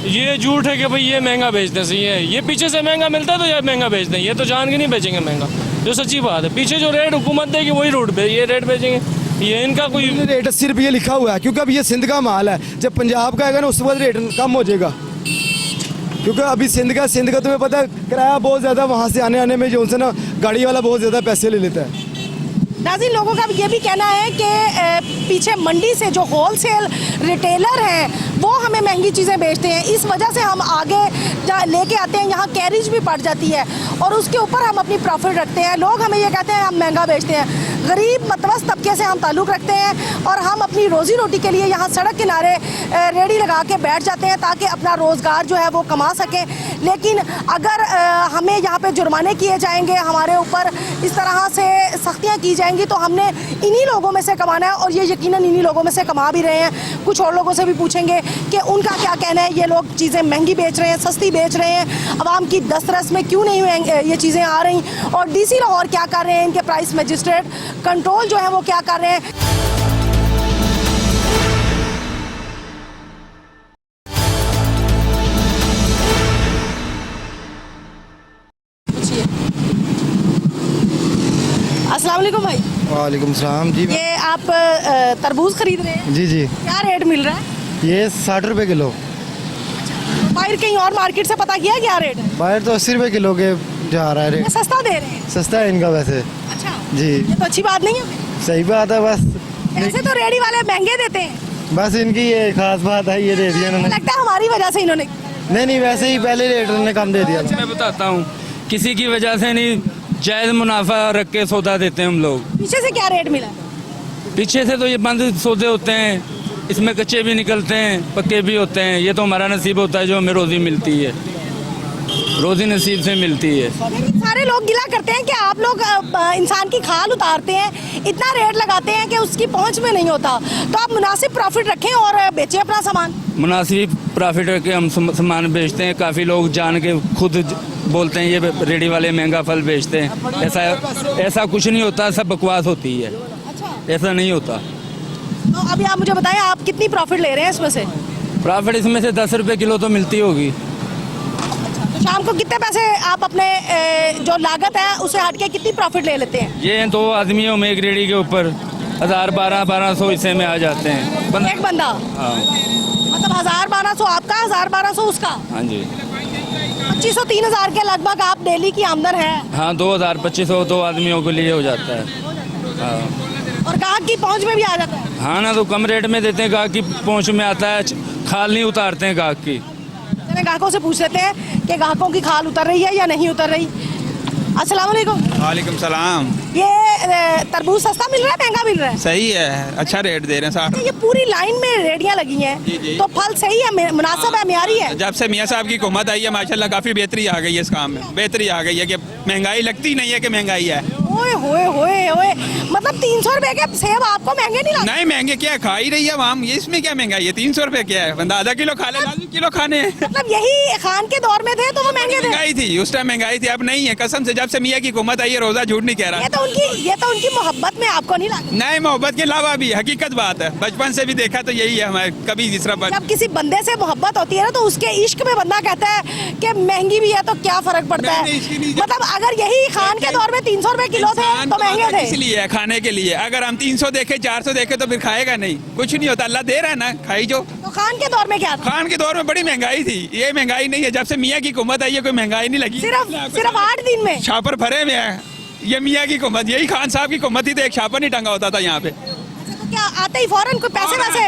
ये झूठ है कि भाई ये महंगा बेचते हैं, सही है। ये पीछे से महंगा मिलता है तो ये महंगा बेचते हैं, ये तो जान के नहीं बेचेंगे महंगा, जो सच्ची बात है। पीछे जो रेट हुकूमत देगी वही ये रेट बेचेंगे। ये इनका कोई
रेट 80 रुपये लिखा हुआ है, क्योंकि अब ये सिंध का माल है। जब पंजाब का आएगा ना उसके बाद रेट कम हो जाएगा, क्योंकि अभी सिंध का तुम्हें पता है किराया बहुत ज़्यादा, वहाँ से आने में जो से ना गाड़ी वाला बहुत ज़्यादा पैसे ले लेता है।
नाज़रीन, लोगों का ये भी कहना है कि पीछे मंडी से जो होलसेल रिटेलर हैं वो हमें महंगी चीज़ें बेचते हैं, इस वजह से हम आगे लेके आते हैं, यहाँ कैरेज भी पड़ जाती है और उसके ऊपर हम अपनी प्रॉफिट रखते हैं। लोग हमें ये कहते हैं हम महंगा बेचते हैं। गरीब मतवस्त तबके से हम ताल्लुक़ रखते हैं और हम अपनी रोज़ी रोटी के लिए यहाँ सड़क किनारे रेडी लगा के बैठ जाते हैं ताकि अपना रोज़गार जो है वो कमा सकें। लेकिन अगर हमें यहाँ पे जुर्माने किए जाएंगे, हमारे ऊपर इस तरह से सख्तियाँ की जाएंगी तो हमने इन्हीं लोगों में से कमाना है और ये यकीनन इन्हीं लोगों में से कमा भी रहे हैं। कुछ और लोगों से भी पूछेंगे कि उनका क्या कहना है, ये लोग चीज़ें महंगी बेच रहे हैं, सस्ती बेच रहे हैं, आवाम की दस्तरस में क्यों नहीं ये चीज़ें आ रही, और DC लाहौर क्या कर रहे हैं, इनके प्राइस मजिस्ट्रेट कंट्रोल जो है वो क्या कर रहे हैं। अस्सलाम वालेकुम भाई।
वालेकुम सलाम जी।
ये आप तरबूज खरीद रहे हैं?
जी जी,
क्या रेट मिल रहा है?
ये 60 रुपये किलो।
बाहर कहीं और मार्केट से पता किया क्या रेट है?
बाहर तो 80 रुपये किलो के जा रहा है
ये
रेट।
सस्ता दे रहे हैं?
सस्ता है इनका वैसे।
अच्छा
जी,
ये तो अच्छी बात नहीं है।
सही बात है। बस
ऐसे तो रेडी वाले महंगे देते हैं।
बस इनकी ये खास बात है, ये दे दिया इन्होंने।
लगता है हमारी वजह से इन्होंने।
नहीं वैसे ही पहले रेट उन्होंने कम दे दिया।
मैं बताता हूँ, किसी की वजह से नहीं, जायज़ मुनाफा रख के सौदा देते हैं हम लोग।
पीछे से क्या रेट मिला?
पीछे से तो ये बंद सौदे होते हैं, इसमें कच्चे भी निकलते हैं, पक्के भी होते हैं। ये तो हमारा नसीब होता है जो हमें रोज़ी मिलती है, रोज़ी नसीब से मिलती है।
लेकिन सारे लोग गिला करते हैं कि आप लोग इंसान की खाल उतारते हैं, इतना रेट लगाते हैं कि उसकी पहुंच में नहीं होता। तो आप मुनासिब प्रॉफिट रखें और बेचें अपना सामान।
मुनासिब प्रॉफिट रख के हम सामान बेचते हैं। काफ़ी लोग जान के खुद बोलते हैं ये रेडी वाले महंगा फल बेचते हैं। ऐसा कुछ नहीं होता, सब बकवास होती है। ऐसा नहीं होता।
तो अभी आप मुझे बताएं, आप कितनी प्रॉफिट ले रहे हैं इसमें से?
प्रॉफिट इसमें से 10 रुपये किलो तो मिलती होगी।
तो शाम को कितने पैसे आप अपने जो लागत है उसे हट के कितनी प्रॉफिट ले लेते हैं?
ये 2 आदमियों में एक रेडी के ऊपर 1000 1200 हिस्से में आ जाते हैं।
एक बंदा?
हाँ।
मतलब 1000 1200 आपका, 1000 1200 उसका?
हाँ जी।
2500 3000 के लगभग आप डेली की आमदन है?
हाँ, 2000 2500 2 आदमियों के लिए हो जाता है। हाँ।
और ग्राहक की पहुंच में भी आ जाता है?
हाँ ना, तो कम रेट में देते हैं, ग्राहक की पहुंच में आता है। खाल नहीं उतारते हैं ग्राहक की।
ग्राहकों से पूछ लेते हैं कि ग्राहकों की खाल उतर रही है या नहीं उतर रही। अस्सलाम वालेकुम।
वालेकुम सलाम।
ये तरबूज सस्ता मिल रहा है, महंगा मिल रहा है?
सही है, अच्छा रेट दे रहे हैं साहब।
ये पूरी लाइन में रेडियां लगी हैं, तो फल सही है, मुनासिब है, म्यारी है?
जब से मियाँ साहब की हुकूमत आई है माशाल्लाह काफ़ी बेहतरी आ गई है, इस काम में बेहतरी आ गई है कि महंगाई लगती नहीं है कि महंगाई है।
ओए होए होए होए, मतलब 300 रुपए के सेब आपको महंगे नहीं लगते?
नहीं महंगे क्या, खा ही रही है आम, ये इसमें क्या महंगाई है? 300 रुपए क्या है, बंदा आधा किलो खा ले, 2 किलो खाने हैं।
मतलब यही खान के दौर में थे तो वो महंगे थे।
महंगाई थी उस टाइम, महंगाई थी, अब नहीं है कसम से। जब से मियाँ की हुकूमत आई है, रोजा झूठ नहीं कह रहा।
ये तो उनकी मोहब्बत में आपको नहीं लगता?
नहीं, मोहब्बत के अलावा भी हकीकत बात है, बचपन से भी देखा तो यही है हमारे। कभी तीसरा
जब किसी बंदे से मोहब्बत होती है ना, तो उसके इश्क में बंदा कहता है कि महंगी भी है तो क्या फर्क पड़ता है। मतलब अगर यही खान के दौर में 300 रुपए किलो थे तो महंगे थे।
इसलिए है खाने के लिए। अगर हम 300 देखे 400 देखे तो फिर खाएगा नहीं, कुछ नहीं होता, अल्लाह दे रहा है ना, खाई जो।
तो खान के दौर में क्या था?
खान के दौर में बड़ी महंगाई थी, ये महंगाई नहीं है। जब से मियाँ की हुकूमत आई है कोई महंगाई नहीं लगी।
सिर्फ 8 दिन में
छापर भरे में है, ये मियाँ की हुकूमत, यही खान साहब की हुकूमत ही तो एक छापर नहीं टंगा होता था यहाँ पे।
तो क्या आते ही फौरन कोई पैसे वैसे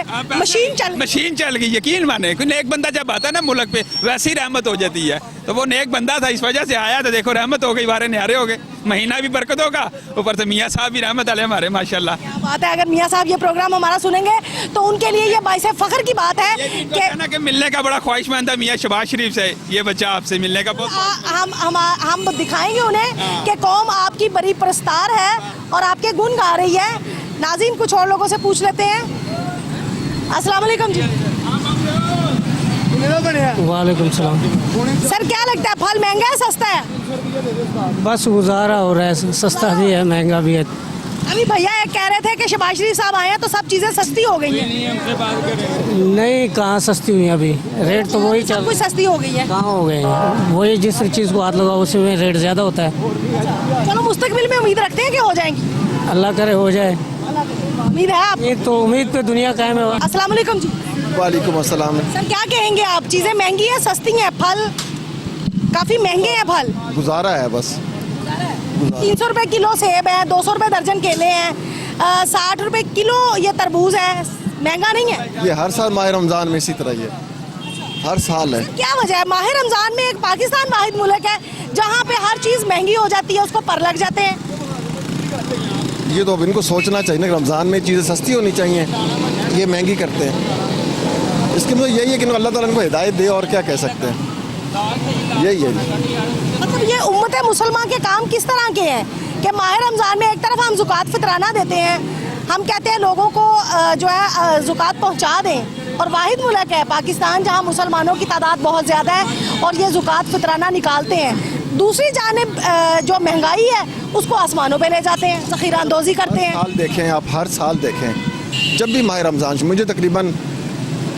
मशीन
चल गई, यकीन माने। कोई नेक बंदा जब आता है ना मुल्क पे, वैसी रहमत हो जाती है। तो वो नेक बंदा था, इस वजह से आया, तो देखो रहमत हो गई, बारे न्यारे हो गए, महीना भी बरकत होगा, ऊपर से मियाँ साहब भी रहमत अलैह हमारे, माशाल्लाह।
क्या बात है। अगर मियाँ साहब ये प्रोग्राम हमारा सुनेंगे तो उनके लिए ये बाइसे फख्र की बात है
कि मिलने का बड़ा ख्वाहिशमंद है मियाँ शहबाज शरीफ से, ये बच्चा आपसे मिलने का
हम दिखाएंगे उन्हें कि कौम आपकी बड़ी प्रस्तार है और आपके गुण गा रही है। नाज़रीन, कुछ और लोगों से पूछ लेते हैं। अस्सलाम वालेकुम जी।
वालेकुम सलाम।
सर, क्या लगता है फल महंगा है सस्ता है?
बस गुजारा हो रहा है, सस्ता भी है महंगा भी है।
अभी भैया एक कह रहे थे कि शहबाज शरीफ साहब आए हैं तो सब चीजें सस्ती हो गई हैं।
नहीं, कहाँ सस्ती हुई अभी, रेट तो वही
सब कुछ सस्ती हो गई है।
कहाँ हो गए हैं, वही जिस चीज़ को हाथ लगाओ उसी में रेट ज़्यादा होता है।
चलो, मुस्तकबिल में उम्मीद रखते हैं कि हो जाएंगी।
अल्लाह करे हो जाए,
उम्मीद है आप?
तो उम्मीद पे दुनिया कायम है।
अस्सलाम वालेकुम जी।
वालेकुम अस्सलाम।
सर, क्या कहेंगे आप, चीजें महंगी है सस्ती हैं? फल काफी महंगे हैं, फल
गुजारा है बस।
300 रुपए किलो सेब है, 200 रुपए दर्जन केले हैं, 60 रुपए किलो ये तरबूज है। महंगा नहीं है?
ये हर साल माह रमज़ान में इसी तरह ही है, हर साल है।
क्या वजह है? माह रमजान में एक पाकिस्तान वाहिद मुल्क है जहाँ पे हर चीज महंगी हो जाती है, उसको पर लग जाते हैं।
ये तो अब इनको सोचना चाहिए ना, रमज़ान में चीज़ें सस्ती होनी चाहिए, ये महंगी करते हैं। इसके मतलब यही है कि अल्लाह ताला इनको हिदायत दे, और क्या कह सकते हैं, यही है।
मतलब ये उम्मत मुसलमान के काम किस तरह के हैं कि माह रमज़ान में एक तरफ हम ज़ुकात फितराना देते हैं, हम कहते हैं लोगों को जो है ज़ुकात पहुंचा दें, और वाहिद मुल्क है पाकिस्तान जहां मुसलमानों की तादाद बहुत ज़्यादा है और ये ज़ुकात फितराना निकालते हैं। दूसरी जानिब जो महंगाई है उसको आसमानों पे ले जाते हैं, ज़ख़ीरा अंदोज़ी करते हैं।
साल देखें आप, हर साल देखें, जब भी माह रमज़ान, मुझे तकरीबन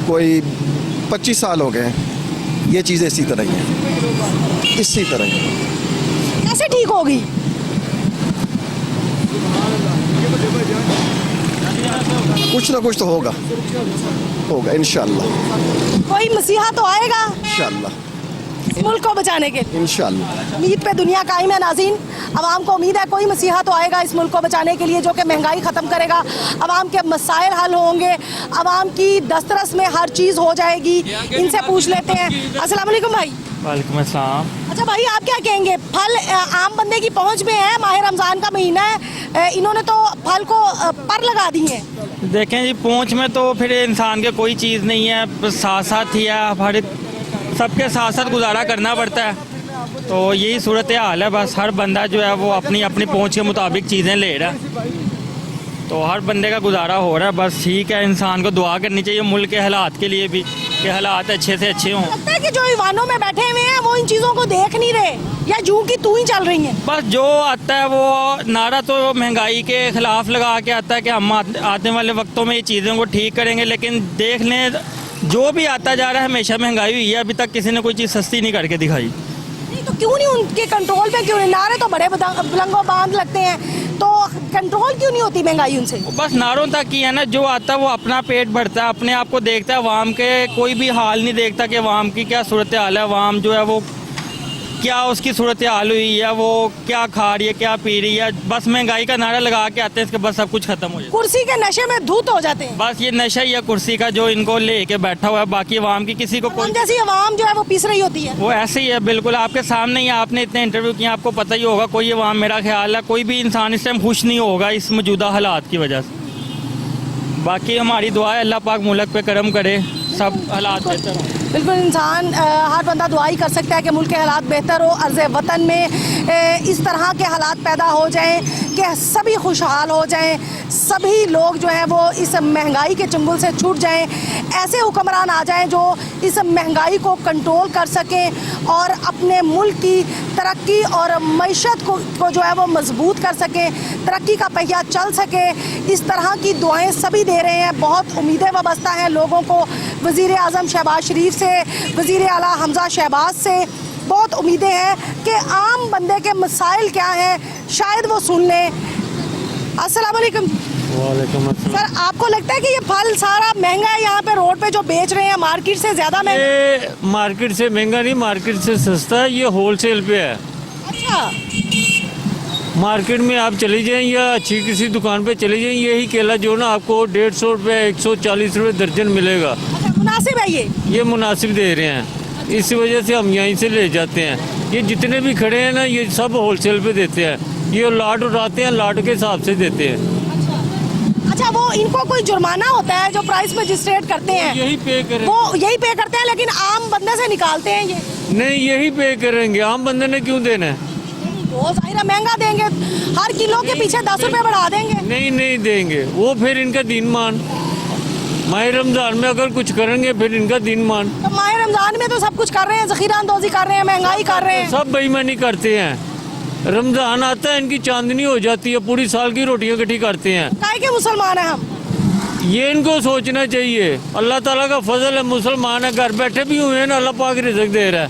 कोई 25 साल हो गए, ये चीज़ें इसी तरह ही हैं, इसी तरह ही।
कैसे ठीक होगी?
कुछ ना कुछ तो होगा इंशाअल्लाह।
कोई मसीहा तो आएगा
इंशाअल्लाह,
इस मुल्क को बचाने के लिए।
इंशाअल्लाह।
उम्मीद पे दुनिया कायम है। नाज़रीन, अवाम को उम्मीद है कोई मसीहा तो आएगा इस मुल्क को बचाने के लिए, जो कि महंगाई ख़त्म करेगा, अवाम के मसाइल हल होंगे, अवाम की दस्तरस में हर चीज़ हो जाएगी। इनसे पूछ लेते हैं। अस्सलाम वालेकुम भाई।
वालेकुम अस्सलाम।
अच्छा भाई, आप क्या कहेंगे, फल आम बंदे की पहुंच में है, माह रमज़ान का महीना है, इन्होंने तो फल को पर लगा दी है।
देखें जी, पहुँच में तो फिर इंसान के कोई चीज़ नहीं है, बस साथ साथ ही है, हमारे सबके साथ साथ गुजारा करना पड़ता है। तो यही सूरत हाल है, बस हर बंदा जो है वो अपनी अपनी पहुँच के मुताबिक चीज़ें ले रहा है, तो हर बंदे का गुजारा हो रहा है। बस ठीक है, इंसान को दुआ करनी चाहिए मुल्क के हालात के लिए भी, कि हालात अच्छे से अच्छे हों।
लगता है कि जो ईवानों में बैठे हुए हैं वो इन चीज़ों को देख नहीं रहे, या जूं की तू ही चल रही है।
बस जो आता है वो नारा तो महंगाई के खिलाफ लगा के आता है कि हम आने वाले वक्तों में ये चीज़ों को ठीक करेंगे, लेकिन देख लें जो भी आता जा रहा है हमेशा महंगाई हुई है, अभी तक किसी ने कोई चीज़ सस्ती नहीं करके दिखाई।
नहीं तो क्यों नहीं उनके कंट्रोल पे, क्यों नहीं? नारे तो बड़े बुलंदो बांध लगते हैं, तो कंट्रोल क्यों नहीं होती महंगाई उनसे?
बस नारों तक ही है ना, जो आता है वो अपना पेट भरता है, अपने आप को देखता है, अवाम के कोई भी हाल नहीं देखता कि अवाम की क्या सूरत हाल है, अवाम जो है वो क्या उसकी सूरत हाल हुई है, वो क्या खा रही है, क्या पी रही है। बस महंगाई का नारा लगा के आते हैं, इसके बस सब कुछ खत्म हो जाए।
कुर्सी के नशे में धूत हो जाते हैं।
बस ये नशा ही है कुर्सी का जो इनको लेके बैठा हुआ है, बाकी अवाम की किसी को कोई,
जैसी अवाम जो है वो पीस रही होती है।
वो ऐसे ही है, बिल्कुल आपके सामने ही, आपने इतने इंटरव्यू किए, आपको पता ही होगा, कोई अवाम, मेरा ख्याल है कोई भी इंसान इस टाइम खुश नहीं होगा इस मौजूदा हालात की वजह से। बाकी हमारी दुआ है अल्लाह पाक मुल्क पे करम करे, सब हालात बेहतर हों।
बिल्कुल इंसान हर बंदा दुआ ही कर सकता है कि मुल्क के हालात बेहतर हो, अर्ज़ वतन में इस तरह के हालात पैदा हो जाएं कि सभी खुशहाल हो जाएं, सभी लोग जो हैं वो इस महंगाई के चंगुल से छूट जाएं, ऐसे हुक्मरान आ जाएं जो इस महंगाई को कंट्रोल कर सकें और अपने मुल्क की तरक्की और मईशत को जो है वो मजबूत कर सकें, तरक्की का पहिया चल सके। इस तरह की दुआएं सभी दे रहे हैं। बहुत उम्मीदें वाबस्ता हैं लोगों को वज़ीर आज़म शहबाज शरीफ से, वज़ीर आला हमज़ा शहबाज से बहुत उम्मीदें हैं कि आम बंदे के मसाइल क्या हैं शायद वो सुन लें। अस्सलाम वालेकुम।
वालेकुम
सर, आपको लगता है कि ये फल सारा महंगा है यहाँ पे रोड पे जो बेच रहे हैं मार्केट से ज़्यादा महंगा?
ये मार्केट से महंगा नहीं, मार्केट से सस्ता है, ये होलसेल पे है।
अच्छा,
मार्केट में आप चले जाएं या अच्छी किसी दुकान पे चले जाएं, यही केला जो ना आपको 150 रुपये 140 रुपये दर्जन मिलेगा।
अच्छा, मुनासिब है
ये मुनासिब दे रहे हैं, इसी वजह से हम यहीं से ले जाते हैं। ये जितने भी खड़े हैं ना ये सब होलसेल पे देते हैं, ये लाट उठाते हैं, लाट के हिसाब से देते हैं।
अच्छा, वो इनको कोई जुर्माना होता है जो प्राइस मजिस्ट्रेट करते हैं?
यही पे करें,
वो यही पे करते हैं, लेकिन आम बंदे से निकालते हैं ये?
नहीं, यही पे करेंगे, आम बंदे ने क्यों देना है?
वो ज़ाहिर महंगा देंगे, हर किलो के पीछे 10 रुपए बढ़ा देंगे।
नहीं देंगे, वो फिर इनका दीन मान। माह रमज़ान में अगर कुछ करेंगे फिर इनका दीन मान।
तो माह रमज़ान में तो सब कुछ कर रहे हैं, ज़ख़ीरा अंदोज़ी कर रहे हैं, महंगाई कर रहे हैं,
सब बेईमानी करते हैं। रमज़ान आता है इनकी चांदनी हो जाती है, पूरी साल की रोटियां इकट्ठी करते हैं।
काहे के मुसलमान हैं हम?
ये इनको सोचना चाहिए, अल्लाह ताला का फजल है, मुसलमान है, घर बैठे भी हुए हैं ना, अल्लाह पाक रिज़्क़ दे रहा है,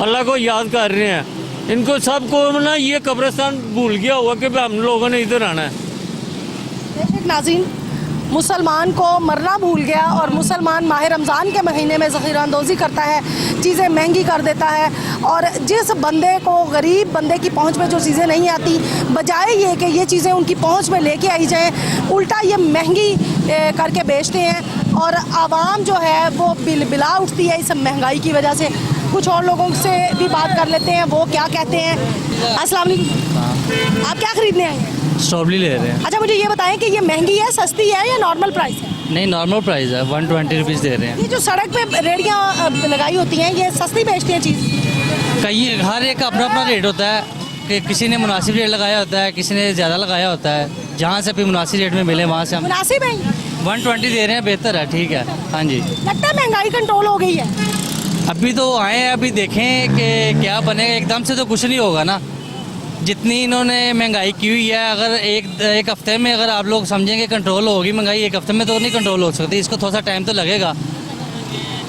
अल्लाह को याद कर रहे हैं। इनको सबको ना ये कब्रिस्तान भूल गया हुआ कि हम लोगों ने इधर आना है।
नाज़रीन, मुसलमान को मरना भूल गया और मुसलमान माह रमज़ान के महीने में ज़ख़ीरा अंदोज़ी करता है, चीज़ें महंगी कर देता है, और जिस बंदे को, गरीब बंदे की पहुंच में जो चीज़ें नहीं आती, बजाय ये कि ये चीज़ें उनकी पहुंच में लेके आई जाएं, उल्टा ये महंगी करके बेचते हैं और आवाम जो है वो बिला उठती है इस महंगाई की वजह से। कुछ और लोगों से भी बात कर लेते हैं, वो क्या कहते हैं। अस्सलाम वालेकुम, आप क्या खरीदने आए हैं?
स्ट्रॉबेरी ले रहे हैं।
अच्छा, मुझे ये बताएं कि ये महंगी है, सस्ती है या नॉर्मल प्राइस है?
नहीं, नॉर्मल प्राइस है, 120 रुपीज़ दे रहे हैं।
ये जो सड़क पे रेहड़ियाँ लगाई होती हैं, ये सस्ती बेचती हैं चीज़?
कई हर एक का अपना अपना रेट होता है कि किसी ने मुनासिब रेट लगाया होता है, किसी ने ज़्यादा लगाया होता है। जहाँ से भी मुनासिब रेट में मिले वहाँ से हम
मुनासिब है।
120 दे रहे हैं, बेहतर है, ठीक है। हाँ जी,
लगता है महंगाई कंट्रोल हो गई है?
अभी तो आए हैं, अभी देखें कि क्या बनेगा। एकदम से तो कुछ नहीं होगा ना, जितनी इन्होंने महंगाई की हुई है, अगर एक हफ्ते में अगर आप लोग समझेंगे कंट्रोल होगी महंगाई, एक हफ्ते में तो नहीं कंट्रोल हो सकती, इसको थोड़ा सा टाइम तो लगेगा।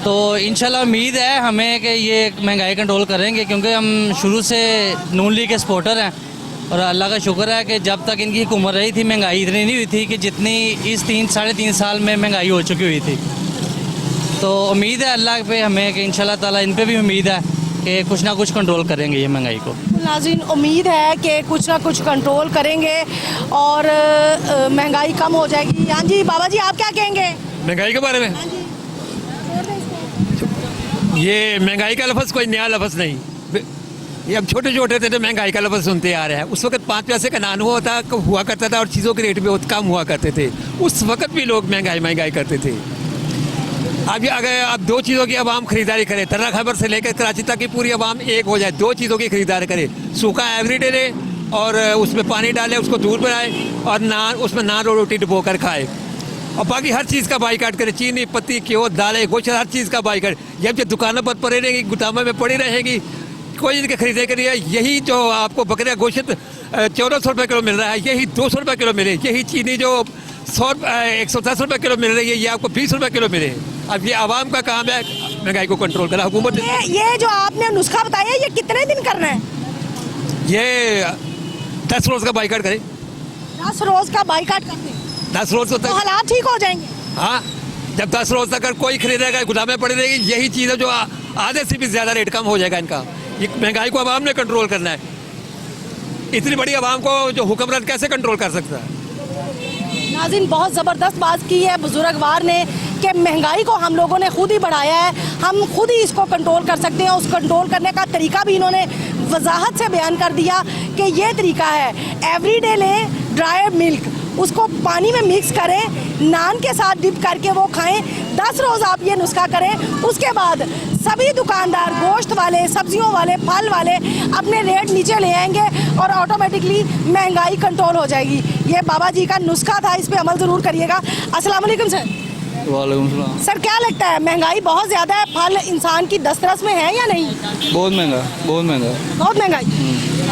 तो इंशाल्लाह उम्मीद है हमें कि ये महंगाई कंट्रोल करेंगे, क्योंकि हम शुरू से नून लीग के सपोर्टर हैं और अल्लाह का शुक्र है कि जब तक इनकी हुकूमत रही थी महंगाई इतनी नहीं हुई थी कि जितनी इस 3-3.5 साल में महंगाई हो चुकी हुई थी। तो उम्मीद है अल्लाह पे हमें कि इंशाल्लाह ताला इन पे भी उम्मीद है कि कुछ ना कुछ कंट्रोल करेंगे ये महंगाई को।
नाज़रीन, उम्मीद है कि कुछ ना कुछ कंट्रोल करेंगे और महंगाई कम हो जाएगी। हाँ जी बाबा जी, आप क्या कहेंगे
महंगाई के बारे में? ये महंगाई का लफ्ज़ कोई नया लफ्ज़ नहीं, ये अब छोटे छोटे थे तो महंगाई का लफ्ज़ सुनते आ रहे हैं। उस वक्त 5 पैसे का नान हुआ करता था और चीज़ों के रेट भी बहुत कम हुआ करते थे। उस वक्त भी लोग महंगाई करते थे। अब अगर अब 2 चीज़ों की आवाम खरीदारी करे, तर्रा खैबर से लेकर कराची तक की पूरी आवाम एक हो जाए, 2 चीज़ों की खरीदारी करे, सूखा एवरीडे ले और उसमें पानी डाले, उसको दूध बनाए और नान, उसमें नान और रोटी डुबो कर खाए, और बाकी हर चीज़ का बाइकाट करे, चीनी, पत्ती, घ्यो, दालें, गोश्त, हर चीज़ का बाइकाट। जब दुकानों पर पड़ी रहेगी, गुदामों में पड़ी रहेगी, कोई इनके खरीदे के लिए यही जो आपको बकरे गोश्त 1400 रुपये किलो मिल रहा है, यही 200 रुपये किलो मिले, यही चीनी जो 110 रुपये किलो मिल रही है, ये आपको 20 रुपये किलो मिले। अब ये आवाम का काम है महंगाई को कंट्रोल करना। हुकूमत
ये जो आपने नुस्खा बताया, ये कितने दिन करना है?
ये 10 रोज़ का बाइकाट करे।
10 रोज़ का बाइकाट करते हैं,
10 रोज़
तो हालात ठीक हो जाएंगे।
हाँ, जब 10 रोज़ तक कोई खरीदेगा, गुदामें पड़ी रहेगी, यही चीज़ है जो आधे से भी ज़्यादा रेट कम हो जाएगा इनका। ये महंगाई को आवाम ने कंट्रोल करना है। इतनी बड़ी आवाम को जो हुक्मरान कैसे कंट्रोल कर सकता है?
नाज़रीन, बहुत ज़बरदस्त बात की है बुजुर्गवार ने कि महंगाई को हम लोगों ने खुद ही बढ़ाया है, हम खुद ही इसको कंट्रोल कर सकते हैं। उस कंट्रोल करने का तरीका भी इन्होंने वजाहत से बयान कर दिया कि ये तरीका है, एवरीडे लें ड्राई मिल्क, उसको पानी में मिक्स करें, नान के साथ डिप करके वो खाएं। 10 रोज़ आप ये नुस्खा करें, उसके बाद सभी दुकानदार, गोश्त वाले, सब्जियों वाले, फल वाले अपने रेट नीचे ले आएंगे और ऑटोमेटिकली महंगाई कंट्रोल हो जाएगी। ये बाबा जी का नुस्खा था, इस पे अमल ज़रूर करिएगा। अस्सलाम वालेकुम सर।
वालेकुम सलाम।
सर क्या लगता है महंगाई बहुत ज़्यादा है, फल इंसान की दस्तरस में है या नहीं?
बहुत महंगा, बहुत महंगा,
बहुत महंगाई,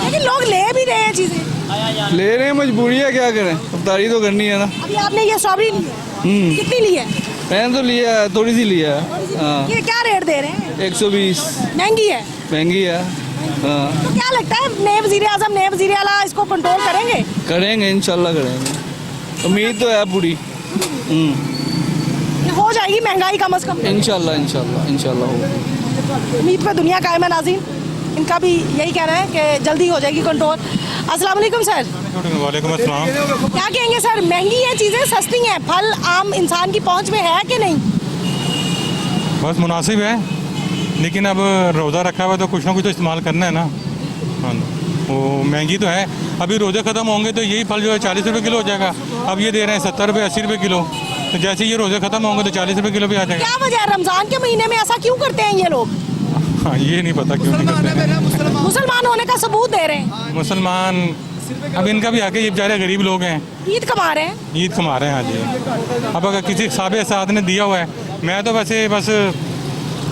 लेकिन लोग ले भी रहे हैं चीज़ें।
ले रहे हैं, मजबूरी है, क्या करें, अफ्तारी तो करनी है ना।
अभी आपने ये स्ट्रॉबेरी ली है, कितनी ली है?
मैंने तो लिया है, थोड़ी सी लिया है। हाँ,
ये क्या रेट दे रहे हैं?
120।
महंगी है।
महंगी है। हाँ,
तो क्या लगता है नए वज़ीर आज़म, नए वज़ीर आला इसको कंट्रोल करेंगे?
करेंगे, इंशाल्लाह करेंगे, उम्मीद तो है पूरी।
हो जाएगी महंगाई कम से कम।
इंशाल्लाह इंशाल्लाह इंशाल्लाह होगा।
उम्मीद पे दुनिया कायम है नाज़रीन, इनका भी यही कहना है कि जल्दी हो जाएगी कंट्रोल। अस्सलाम वालेकुम सर।
वालेकुम अस्सलाम।
क्या कहेंगे सर, महंगी है चीज़ें, सस्ती हैं, फल आम इंसान की पहुंच में है कि नहीं?
बस मुनासिब है, लेकिन अब रोज़ा रखा हुआ तो कुछ ना कुछ तो इस्तेमाल करना है ना। हाँ, वो महंगी तो है। अभी रोज़े ख़त्म होंगे तो यही फल जो है 40 रुपये किलो हो जाएगा। अब ये दे रहे हैं 70 रुपये, 80 रुपये किलो। तो जैसे ये रोज़े ख़त्म होंगे तो 40 रुपये किलो भी आ जाएगा।
क्या वजह है, रमज़ान के महीने में ऐसा क्यों करते हैं ये लोग?
हाँ, ये नहीं पता क्यों नहीं करते हैं।
मुसलमान होने का सबूत दे रहे हैं।
मुसलमान, अब इनका भी आके, ये बेचारे गरीब लोग हैं,
ईद कमा रहे हैं।
ईद कमा रहे हैं। हाँ जी। अब अगर किसी साहब साथ ने दिया हुआ है, मैं तो वैसे बस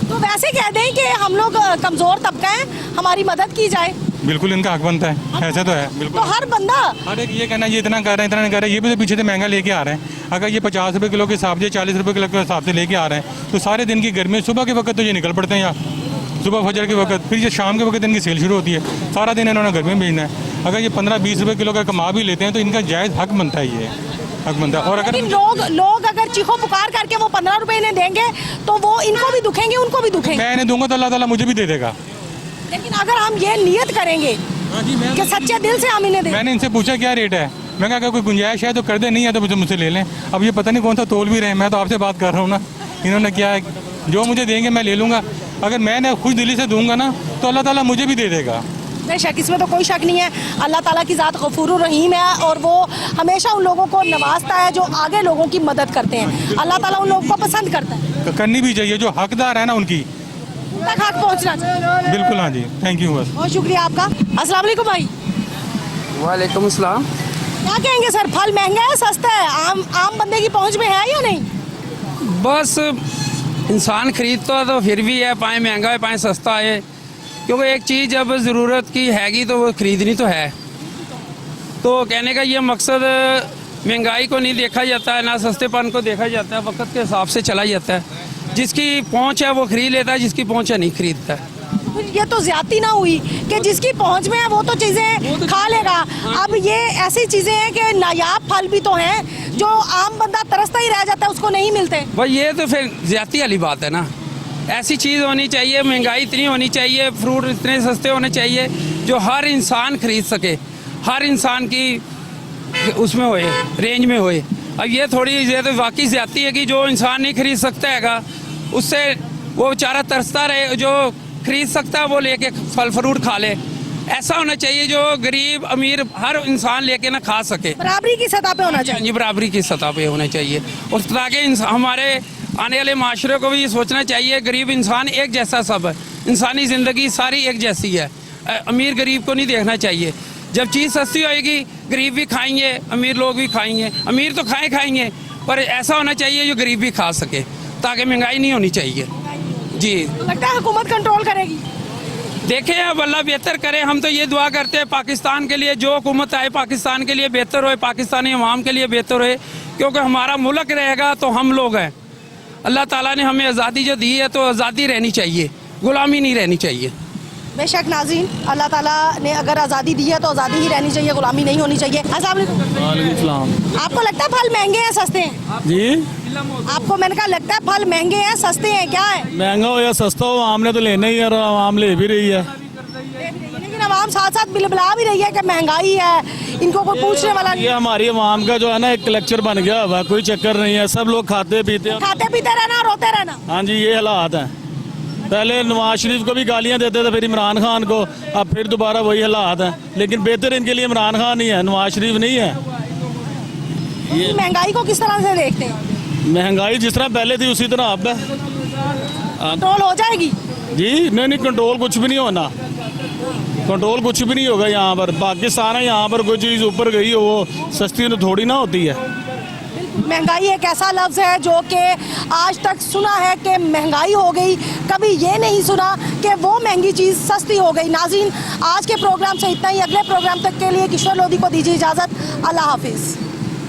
तो वैसे कह दें कि हम लोग कमज़ोर तबका है, हमारी मदद की जाए।
बिल्कुल इनका हक बनता है, ऐसा तो है। बिल्कुल
तो हर बंदा,
हर एक ये कहना ये इतना कर रहे हैं, इतना नहीं कर रहे हैं, ये भी तो पीछे से महंगा लेके आ रहे हैं। अगर ये 50 रुपये किलो के हिसाब से 40 रुपये किलो के हिसाब से लेके आ रहे हैं, तो सारे दिन की गर्मी, सुबह के वक्त तो ये निकल पड़ते हैं यहाँ, सुबह फजर के वक्त, फिर ये शाम के वक्त इनकी सेल शुरू होती है। सारा दिन इन्होंने गर्मी में भेजना है। अगर ये 15-20 रुपये किलो का कमा भी लेते हैं तो इनका जायज़ हक बनता है, ये हक बनता है। और अगर
लोग अगर चीखो पुकार करके वो 15 रुपए इन्हें देंगे तो वो इनको भी दुखेंगे, उनको भी दुखेंगे।
मैं इन्हें दूंगा तो अल्लाह ताला मुझे भी दे देगा।
लेकिन अगर हम ये नियत करेंगे कि सच्चे दिल से हम इन्हें दें।
मैंने इनसे पूछा क्या रेट है, मैं कहा अगर कोई गुंजाइश है तो कर दे, नहीं है तो मुझसे ले लें। अब ये पता नहीं कौन सा तोल भी रहे हैं, मैं तो आपसे बात कर रहा हूँ ना। इन्होंने क्या है, जो मुझे देंगे मैं ले लूँगा। अगर मैंने खुश दिली से दूंगा ना तो अल्लाह ताला मुझे भी दे देगा।
बेशक, इसमें तो कोई शक नहीं है। अल्लाह ताला की ज़ात गफूरुर रहीम है और वो हमेशा उन लोगों को नवाजता है जो आगे लोगों की मदद करते हैं। अल्लाह ताला उन लोगों को पसंद करता है।
करनी भी चाहिए, जो हकदार है ना उनकी
तक हक पहुँचना चाहिए।
बिल्कुल। हाँ जी, थैंक यू। बस
बहुत शुक्रिया आपका। अस्सलाम वालेकुम भाई।
वालेकुम अस्सलाम।
क्या कहेंगे सर, फल महंगा है सस्ता है, आम बंदे की पहुँच में है या नहीं?
बस इंसान खरीदता तो फिर भी है, पाए महंगा है पाए सस्ता है, क्योंकि एक चीज़ जब ज़रूरत की हैगी तो वो ख़रीदनी तो है। तो कहने का ये मकसद, महंगाई को नहीं देखा जाता है, ना सस्तेपन को देखा जाता है, वक्त के हिसाब से चला जाता है। जिसकी पहुंच है वो खरीद लेता है, जिसकी पहुंच है नहीं खरीदता है।
ये तो ज्यादती ना हुई कि जिसकी पहुंच में है वो तो चीज़ें खा लेगा। अब ये ऐसी चीज़ें हैं कि नायाब फल भी तो हैं जो आम बंदा तरसता ही रह जाता है, उसको नहीं मिलते।
भाई ये तो फिर ज्यादती वाली बात है ना। ऐसी चीज़ होनी चाहिए, महंगाई इतनी होनी चाहिए, फ्रूट इतने सस्ते होने चाहिए जो हर इंसान खरीद सके, हर इंसान की उसमें होए, रेंज में होए। अब ये थोड़ी ये तो वाकई ज्यादती है कि जो इंसान नहीं खरीद सकता हैगा उससे वो बेचारा तरसता रहे, जो खरीद सकता है वो लेके फल फ्रूट खा ले। ऐसा होना चाहिए जो गरीब अमीर हर इंसान लेके ना खा सके,
बराबरी की सतह पे होना चाहिए।
बराबरी की सतह पे होना चाहिए। और ताकि हमारे आने वाले माशरे को भी ये सोचना चाहिए, गरीब इंसान एक जैसा सब है, इंसानी ज़िंदगी सारी एक जैसी है, अमीर गरीब को नहीं देखना चाहिए। जब चीज़ सस्ती होएगी गरीब भी खाएंगे, अमीर लोग भी खाएंगे, अमीर तो खाएंगे, पर ऐसा होना चाहिए जो गरीब भी खा सके, ताकि महंगाई नहीं होनी चाहिए। जी
लगता है हुकूमत कंट्रोल करेगी।
देखें अब अल्लाह बेहतर करे। हम तो ये दुआ करते हैं पाकिस्तान के लिए, जो हुकूमत आए पाकिस्तान के लिए बेहतर होए, पाकिस्तानी अवाम के लिए बेहतर होए, क्योंकि हमारा मुल्क रहेगा तो हम लोग हैं। अल्लाह ताला ने हमें आज़ादी जो दी है तो आज़ादी रहनी चाहिए, गुलामी नहीं रहनी चाहिए।
बेशक नाज़रीन, अल्लाह ताला ने अगर आज़ादी दी है तो आज़ादी ही रहनी चाहिए, गुलामी नहीं होनी चाहिए। अस्सलाम वालेकुम। आपको लगता है फल महंगे हैं सस्ते हैं?
जी,
आपको मैंने कहा लगता है फल महंगे हैं सस्ते हैं, क्या है?
महंगा हो या सस्ता हो, आम ने तो लेना ही है और आम ले भी रही है।
लेकिन आवाम साथ साथ बिलबला भी रही है कि महंगाई है, इनको कोई पूछने वाला नहीं।
ये हमारी आवाम का जो है ना एक कलेक्चर बन गया हुआ, कोई चक्कर नहीं है, सब लोग खाते पीते
रहना, रोते रहना।
हाँ जी, ये हालात हैं। पहले नवाज शरीफ को भी गालियां देते थे, फिर इमरान खान को, अब फिर दोबारा वही हालात हैं। लेकिन बेहतर इनके लिए इमरान खान ही है, नवाज शरीफ नहीं है।
महंगाई को किस तरह से देखते हैं?
महंगाई जिस तरह पहले थी उसी तरह अब है।
कंट्रोल हो जाएगी?
जी नहीं, कंट्रोल कुछ भी नहीं होना, कंट्रोल कुछ भी नहीं होगा। यहाँ पर पाकिस्तान है, यहाँ पर कोई चीज़ ऊपर गई हो वो सस्ती तो थोड़ी ना होती है।
महंगाई एक ऐसा लफ्ज़ है जो कि आज तक सुना है कि महंगाई हो गई, कभी ये नहीं सुना कि वो महंगी चीज़ सस्ती हो गई। नाज़रीन, आज के प्रोग्राम से इतना ही। अगले प्रोग्राम तक के लिए किशोर लोधी को दीजिए इजाज़त। अल्लाह हाफिज़।